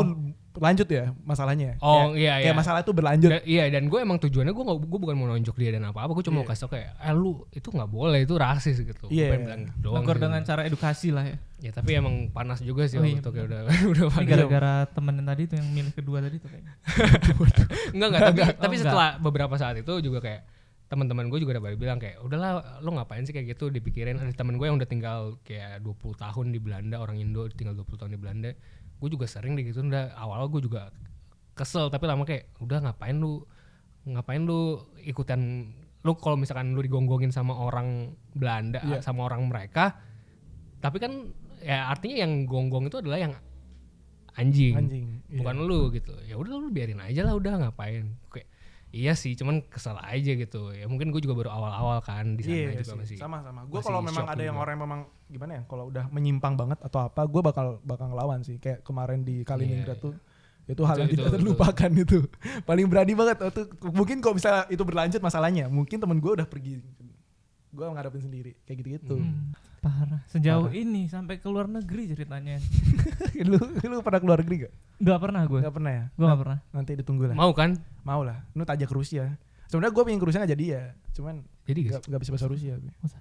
lanjut ya masalahnya. Oh, Kayak- iya. Kayak masalah itu berlanjut. Iya, dan gue emang tujuannya gue bukan mau nonjok dia dan apa-apa. Gue cuma mau kasih tau kayak, lu itu nggak boleh, itu rasis gitu. Iya. Gue pengen bilang gitu doang Negor sih. dengan cara edukasi lah ya. Ya tapi emang panas juga sih Oh, waktu iya, itu kayak udah Ini panas. gara-gara temen yang tadi tuh yang milih kedua tadi tuh kayaknya. Tapi Oh, setelah beberapa saat itu juga kayak teman-teman gue juga udah pada bilang kayak udahlah lo ngapain sih kayak gitu, dipikirin. Ada temen gue yang udah tinggal kayak 20 tahun di Belanda, orang Indo tinggal 20 tahun di Belanda. Gue juga sering gitu, udah awal gue juga kesel, tapi lama kayak udah ngapain lu ikutan, lu kalau misalkan lu digonggongin sama orang Belanda, Iya. sama orang mereka, tapi kan ya artinya yang gonggong itu adalah yang anjing. Bukan lu gitu. Ya udah lu biarin aja lah, udah ngapain. Kayak iya sih, cuman kesel aja gitu. Ya mungkin gue juga baru awal-awal kan di sana Iya juga sih, masih. sama. Gue masih kalau memang shock ada yang juga. orang yang memang gimana ya, kalau udah menyimpang banget atau apa, gue bakal ngelawan sih. Kayak kemarin di Kaliningrad Iya. tuh, itu hal yang Itu- tidak terlupakan itu. Paling berani banget waktu. Mungkin kalau bisa itu berlanjut masalahnya, mungkin temen gue udah pergi. Gue ngadepin sendiri kayak gitu-gitu. Parah. Sejauh Parah. ini sampai ke luar negeri ceritanya. lu pernah keluar negeri gak? Gak pernah gue. Gak pernah ya? Gue gak pernah. Nanti ditunggu lah. Mau kan? Mau lah. Lu tajak ke Rusia. Sebenarnya gue pengen ke Rusia ngajak dia, cuman Jadi guys, gak bisa bahasa Rusia. Masa?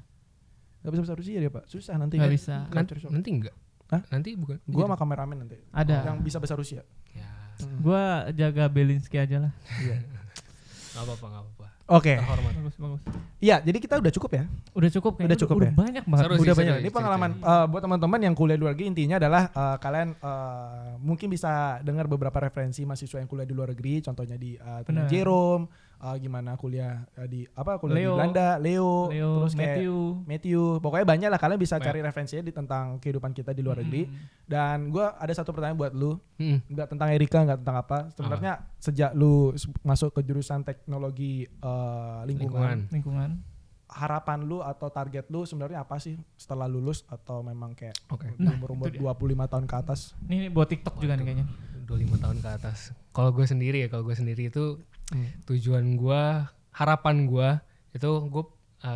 Gak bisa bahasa Rusia dia pak, susah nanti. Gak kan. bisa. nanti enggak. Hah? Nanti bukan. Gue sama kameramen nanti. Ada. Yang bisa bahasa Rusia. Ya, Gue jaga Belinsky aja lah. Iya. enggak apa-apa. Oke. Terhormat. Bagus. Iya, jadi kita udah cukup ya. Udah cukup kayaknya. Udah cukup Udah ya? banyak banget. Seru sih, Udah seru banyak. sih Ini pengalaman buat teman-teman yang kuliah di luar negeri, intinya adalah kalian mungkin bisa dengar beberapa referensi mahasiswa yang kuliah di luar negeri, contohnya di teman Benar. Jerome, gimana kuliah kuliah di Leo. Belanda, Leo, terus kayak Matthew. pokoknya banyak lah, kalian bisa Banyak. cari referensinya tentang kehidupan kita di luar negeri. Dan gue ada satu pertanyaan buat lu, Hmm. nggak tentang Erika, nggak tentang apa. Sebenarnya sejak lu masuk ke jurusan teknologi lingkungan, Lingkungan. harapan lu atau target lu sebenarnya apa sih setelah lulus, atau memang kayak Oke. di Nah, umur-umur itu dia. 25 tahun ke atas? Ini buat TikTok juga nih kayaknya. 25 tahun ke atas. Kalau gue sendiri itu tujuan gue, harapan gue itu gue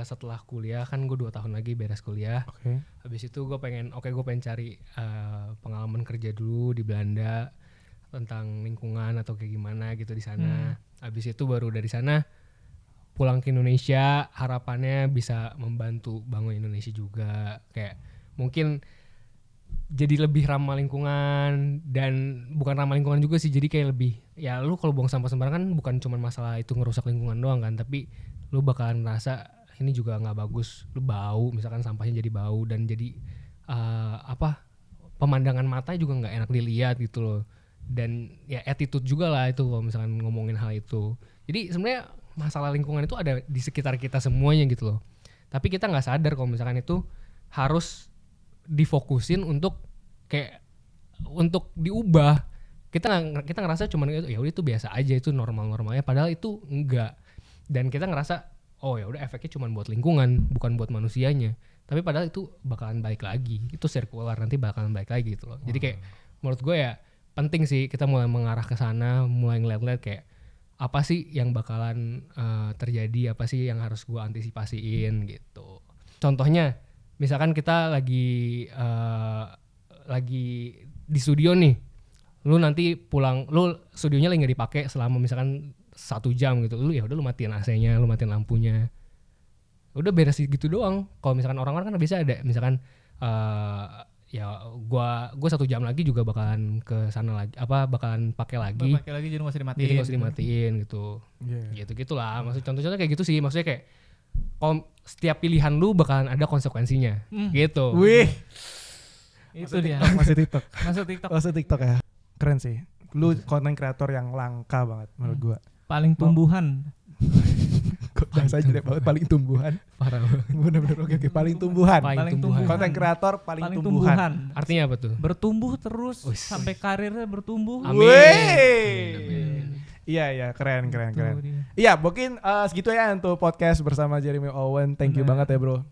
setelah kuliah kan gue 2 tahun lagi beres kuliah. Oke. Habis itu gue pengen cari pengalaman kerja dulu di Belanda tentang lingkungan atau kayak gimana gitu di sana. Habis itu baru dari sana pulang ke Indonesia, harapannya bisa membantu bangun Indonesia juga, kayak mungkin jadi lebih ramah lingkungan, dan bukan ramah lingkungan juga sih, jadi kayak lebih, ya lu kalau buang sampah sembarangan kan bukan cuma masalah itu ngerusak lingkungan doang kan, tapi lu bakalan ngerasa ini juga nggak bagus, lu bau misalkan, sampahnya jadi bau dan jadi pemandangan mata juga nggak enak dilihat gitu loh, dan ya attitude juga lah itu kalau misalkan ngomongin hal itu. Jadi sebenarnya masalah lingkungan itu ada di sekitar kita semuanya gitu loh, tapi kita nggak sadar kalau misalkan itu harus difokusin untuk diubah. Kita ngerasa cuman ya udah itu biasa aja, itu normal-normalnya, padahal itu enggak. Dan kita ngerasa oh ya udah efeknya cuman buat lingkungan, bukan buat manusianya. Tapi padahal itu bakalan balik lagi. Itu circular, nanti bakalan balik lagi gitu loh. Jadi kayak menurut gue ya penting sih kita mulai mengarah ke sana, mulai ngeliat-ngeliat kayak apa sih yang bakalan terjadi, apa sih yang harus gue antisipasiin gitu. Contohnya misalkan kita lagi di studio nih, lu nanti pulang, lu studionya lagi nggak dipakai selama misalkan 1 jam gitu, lu ya udah lu matiin AC-nya, lu matiin lampunya, udah beres gitu doang. Kalau misalkan orang-orang kan bisa ada misalkan ya gua 1 jam lagi juga bakalan ke sana lagi, bakalan pakai lagi. Pakai lagi jadi nggak usah dimatiin. Jadi nggak usah dimatiin gitu. Gitu-gitulah. Maksud contohnya kayak gitu sih. Maksudnya kayak setiap pilihan lu bakalan ada konsekuensinya. Gitu. Wih. Itu dia. Masih TikTok. Masuk TikTok. Ya. Keren sih. Lu konten kreator yang langka banget menurut gua. Paling tumbuhan. Kok bahasa jelek banget, paling tumbuhan. Parah banget. Bener-bener oke, paling tumbuhan. Paling tumbuhan. Konten kreator paling tumbuhan. Artinya apa tuh? Bertumbuh terus Wih. sampai karirnya bertumbuh. Amin. Wih. Iya keren. Itu dia. Iya, mungkin segitu ya untuk podcast bersama Jeremy Owen. Thank you banget ya, Bro.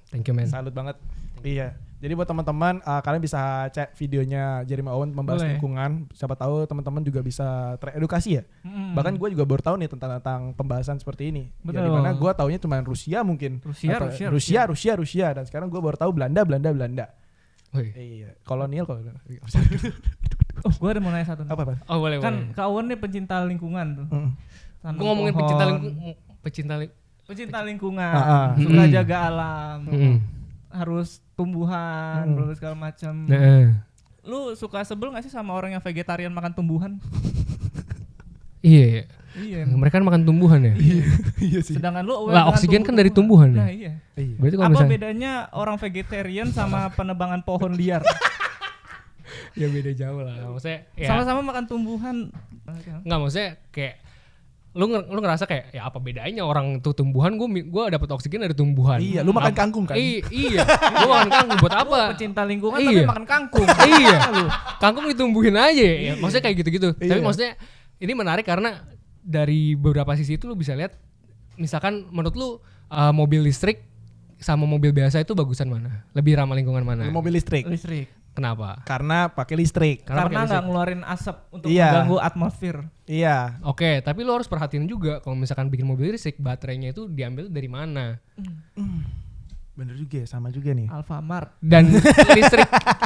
Thank you, man. Salut banget. Iya. Jadi buat teman-teman kalian bisa cek videonya Jeremy Owen membahas Boleh. lingkungan. Siapa tahu teman-teman juga bisa teredukasi ya. Bahkan gue juga baru tahu nih tentang pembahasan seperti ini. Ya, Betul. dimana gue taunya cuma Rusia mungkin. Rusia. Dan sekarang gue baru tahu Belanda. Wih. Iya. Kolonial. Oh, gue ada mau nanya satu. Apa? Oh, boleh. Kan Kak Owen nih pencinta lingkungan tuh. Tanam Gue ngomongin pohon. pecinta lingkungan, Ah. suka jaga alam, Mm-mm. harus tumbuhan, berbagai segala macam. Nah, Lu suka sebel gak sih sama orang yang vegetarian makan tumbuhan? iya. Iya. Mereka kan makan tumbuhan ya. Iya sih. Sedangkan lu aware Lah, dengan oksigen kan tumbuh-tumbuhan. dari tumbuhan ya? Nah, iya. Berarti kalau Apa misalnya bedanya orang vegetarian sama penebangan pohon liar? ya beda jauh lah. Maksudnya ya Sama-sama makan tumbuhan. enggak, maksudnya kayak lu ngerasa kayak ya apa bedanya orang tuh tumbuhan, gue dapat oksigen dari tumbuhan. Iya, lu makan kangkung kan? Iya, gue makan kangkung buat apa? Pecinta lingkungan Iya. tapi makan kangkung. Iya, kangkung ditumbuhin aja ya. Maksudnya kayak gitu-gitu. Iya. Tapi maksudnya ini menarik karena dari beberapa sisi itu lu bisa lihat, misalkan menurut lu mobil listrik sama mobil biasa itu bagusan mana? Lebih ramah lingkungan mana? Mobil listrik. Kenapa? Karena pakai listrik. Karena pakai nggak ngeluarin asap untuk Iya. mengganggu atmosfer. Iya. Oke, tapi lu harus perhatiin juga kalau misalkan bikin mobil listrik, baterainya itu diambil dari mana? Bener juga ya, sama juga nih. Alfamart. Dan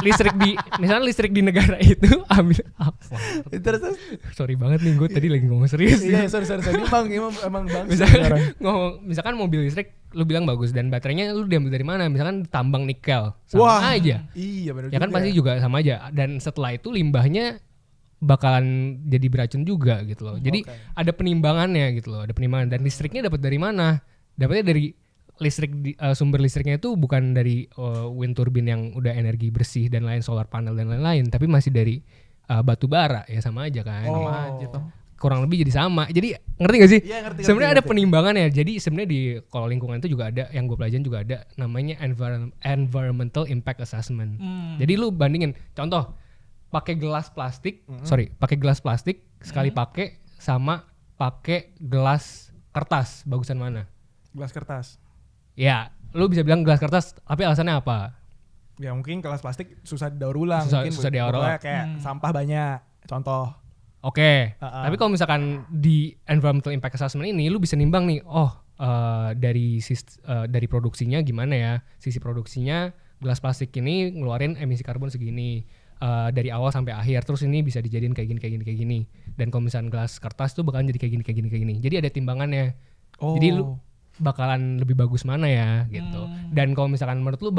listrik di misalnya listrik di negara itu ambil apa? Terus Sorry banget nih, gue tadi lagi ngomong serius. iya, sorry. Emang bang. Misalkan mobil listrik lu bilang bagus dan baterainya lu diambil dari mana? Misalkan tambang nikel, sama aja. Iya bener Ya kan juga. pasti juga sama aja. Dan setelah itu limbahnya bakalan jadi beracun juga gitu loh. Jadi ada penimbangannya gitu loh, ada penimbangan. Dan listriknya dapat dari mana? Dapatnya dari sumber listriknya itu bukan dari wind turbine yang udah energi bersih dan lain, solar panel dan lain-lain, tapi masih dari batu bara. Ya sama aja kan. Oh. Sama aja tuh. Kurang lebih jadi sama. Jadi ngerti gak sih? Iya, ngerti. Sebenarnya ada penimbangan ya. Jadi sebenarnya di kalau lingkungan itu juga ada, yang gue pelajarin juga ada namanya environmental impact assessment. Jadi lu bandingin, contoh pakai gelas plastik, pakai gelas plastik sekali pakai sama pakai gelas kertas, bagusan mana? Gelas kertas. Ya, lu bisa bilang gelas kertas, tapi alasannya apa? Ya mungkin gelas plastik susah didaur ulang. Susah didaur ulang. Kayak sampah banyak. Contoh. Oke, tapi kalau misalkan di environmental impact assessment ini lu bisa nimbang nih, dari produksinya gimana ya, sisi produksinya gelas plastik ini ngeluarin emisi karbon segini dari awal sampai akhir, terus ini bisa dijadiin kayak gini. Dan kalau misalkan gelas kertas tuh bakalan jadi kayak gini. Jadi ada timbangannya. Jadi lu bakalan lebih bagus mana ya gitu. Dan kalau misalkan menurut lu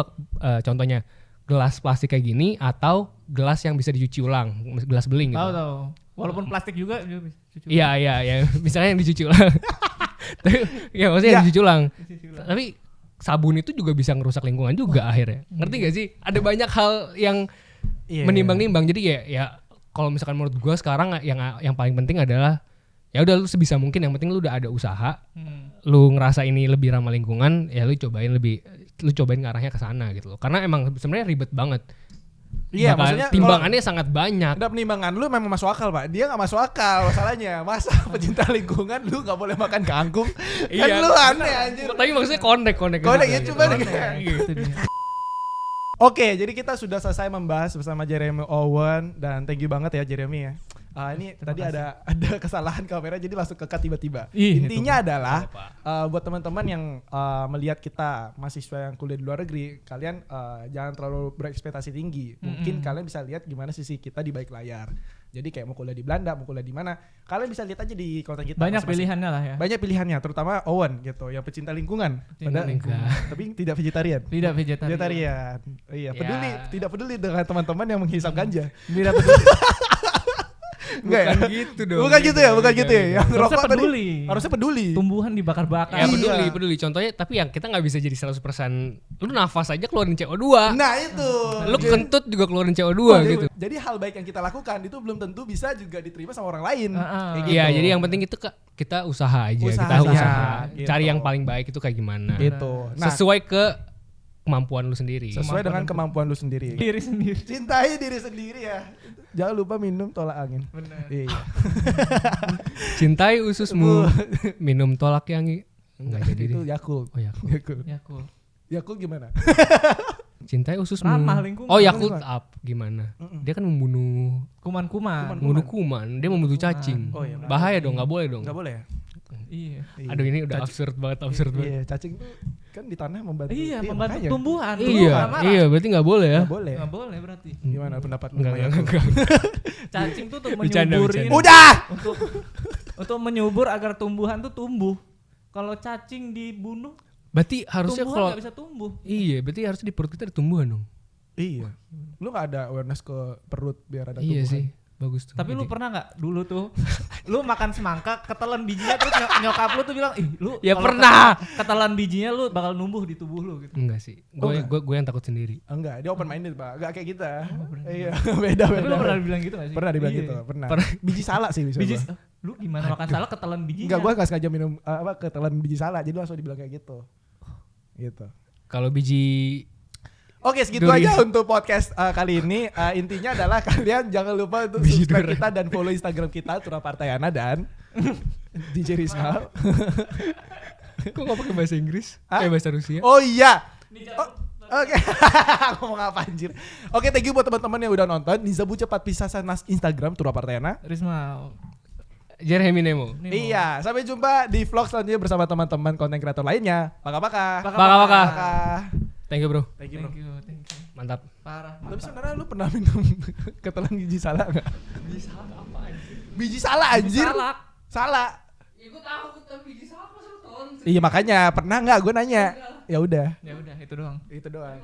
contohnya gelas plastik kayak gini atau gelas yang bisa dicuci ulang, gelas beling gitu. Tahu. Walaupun plastik juga bisa cuci ulang. Iya, misalnya yang dicuci ulang. Tapi ya maksudnya yang dicuci ulang. Tapi sabun itu juga bisa ngerusak lingkungan juga akhirnya. Ngerti gak sih? Ada banyak hal yang menimbang-nimbang. Jadi ya kalau misalkan menurut gua sekarang yang paling penting adalah ya udah lu sebisa mungkin, yang penting lu udah ada usaha. Lu ngerasa ini lebih ramah lingkungan, ya lu cobain ngarahnya ke sana gitu loh. Karena emang sebenarnya ribet banget. Iya, maksudnya timbangannya sangat banyak. Ada penimbangan lu memang masuk akal, Pak. Dia enggak masuk akal masalahnya. Masa pecinta lingkungan lu enggak boleh makan kangkung? Kan lu aneh anjir. Tapi maksudnya connect Ya coba deh. Gitu dia. Oke, jadi kita sudah selesai membahas bersama Jeremy Owen dan thank you banget ya Jeremy ya. Ini tadi ada kesalahan kamera jadi langsung ke cut tiba-tiba. Intinya adalah buat teman-teman yang melihat kita mahasiswa yang kuliah di luar negeri, kalian jangan terlalu berekspektasi tinggi. Mungkin kalian bisa lihat gimana sisi kita di balik layar. Jadi kayak mau kuliah di Belanda, mau kuliah di mana, kalian bisa lihat aja di konten kita. Banyak masing-masing. pilihannya lah ya. Banyak pilihannya, terutama Owen gitu, yang pecinta lingkungan. Pecinta lingkungan. Tapi tidak vegetarian. Tidak vegetarian. Vegetarian. Iya, peduli, Ya. tidak peduli dengan teman-teman yang menghisap ganja. Tidak peduli. Enggak ya? Bukan gitu dong. Bukan gitu ya, bukan gitu ya. Yang Harusnya rokok tadi peduli. harusnya peduli. Tumbuhan dibakar-bakar. Ya Iya. peduli. Contohnya tapi yang kita nggak bisa jadi 100%. Lu nafas aja keluarin CO2. Nah, itu. Lu kentut juga keluarin CO2 gitu. Jadi hal baik yang kita lakukan itu belum tentu bisa juga diterima sama orang lain. Kayak Iya, gitu. jadi yang penting itu kita usaha aja. Usaha Kita aja, usaha. gitu. Cari yang paling baik itu kayak gimana. Gitu. Nah, Sesuai ke kemampuan lu sendiri. sesuai dengan kemampuan lu sendiri. Diri sendiri. Cintai diri sendiri ya. Jangan lupa minum tolak angin. Benar. Iya. Cintai ususmu, minum tolak yangi. Enggak jadi Itu deh. Yakult. Oh ya. Yakult. Yakult. Yakult gimana? Cintai ususmu. Ramah lingkungan. Oh Yakult up gimana? Dia kan membunuh Kuman-kuman. kuman, dia membunuh cacing. Oh iya. Bahaya dong, nggak boleh dong. Enggak boleh ya? Iya. Aduh ini udah absurd banget. Iya, cacing tuh kan di tanah membantu. Iya, membantu makanya. tumbuhan. Iya, berarti nggak boleh ya. Nggak boleh. Nggak boleh berarti. Gimana pendapat lu? Enggak, Maya? Cacing tuh untuk Bercanda, menyuburin. bercanda. Udah. Untuk menyubur agar tumbuhan tuh tumbuh. Kalau cacing dibunuh, Berarti harusnya tumbuhan kalau nggak bisa tumbuh. iya, berarti harusnya di perut kita ada tumbuhan dong. Iya. Lu nggak ada awareness ke perut biar ada Iya tumbuhan. sih, bagus tuh. Tapi lu Jadi- pernah nggak dulu tuh, lu makan semangka, ketelan bijinya terus nyokap lu tuh bilang, ih lu Ya kalau pernah. ketelan bijinya lu bakal numbuh di tubuh lu gitu. Enggak sih. Oh, Gue enggak? gue yang takut sendiri. Enggak, dia open minded, Pak. Enggak kayak kita. Iya, beda. Tapi lu pernah dibilang gitu gak sih? Pernah dibilang Iya. gitu, pernah. Pernah. Biji salak sih bisa. Biji, gua. lu gimana makan salak ketelan bijinya? Enggak, gua enggak sengaja minum ketelan biji salak, jadi langsung dibilang kayak gitu. Gitu. Kalau biji Oke, segitu Durian. aja untuk podcast kali ini. Intinya adalah kalian jangan lupa untuk Biji subscribe durian. kita dan follow Instagram kita Tura Partayana dan DJ Rizal. kok nggak pakai bahasa Inggris? Hah? Kayak bahasa Rusia. Oh iya. Oh, Oke, ngomong apa anjir? Oke, thank you buat teman-teman yang udah nonton. Nizabu cepat pisah sana Instagram Tura Partayana. Risma. Jeremy Nemo. Nemo. Iya, sampai jumpa di vlog selanjutnya bersama teman-teman konten kreator lainnya. Paka-paka. Paka-paka. Paka. Thank you bro. Thank you, bro. Thank you. Mantap. Parah. Tapi sebenarnya lu pernah minum ketelan biji salak enggak? Biji salak apa anjir? Biji salak anjir. Salak. Salak. Ya gue tahu tapi biji salak masa lu tahu? Iya makanya pernah nggak gue nanya. Ya udah. Ya udah itu doang. Itu doang.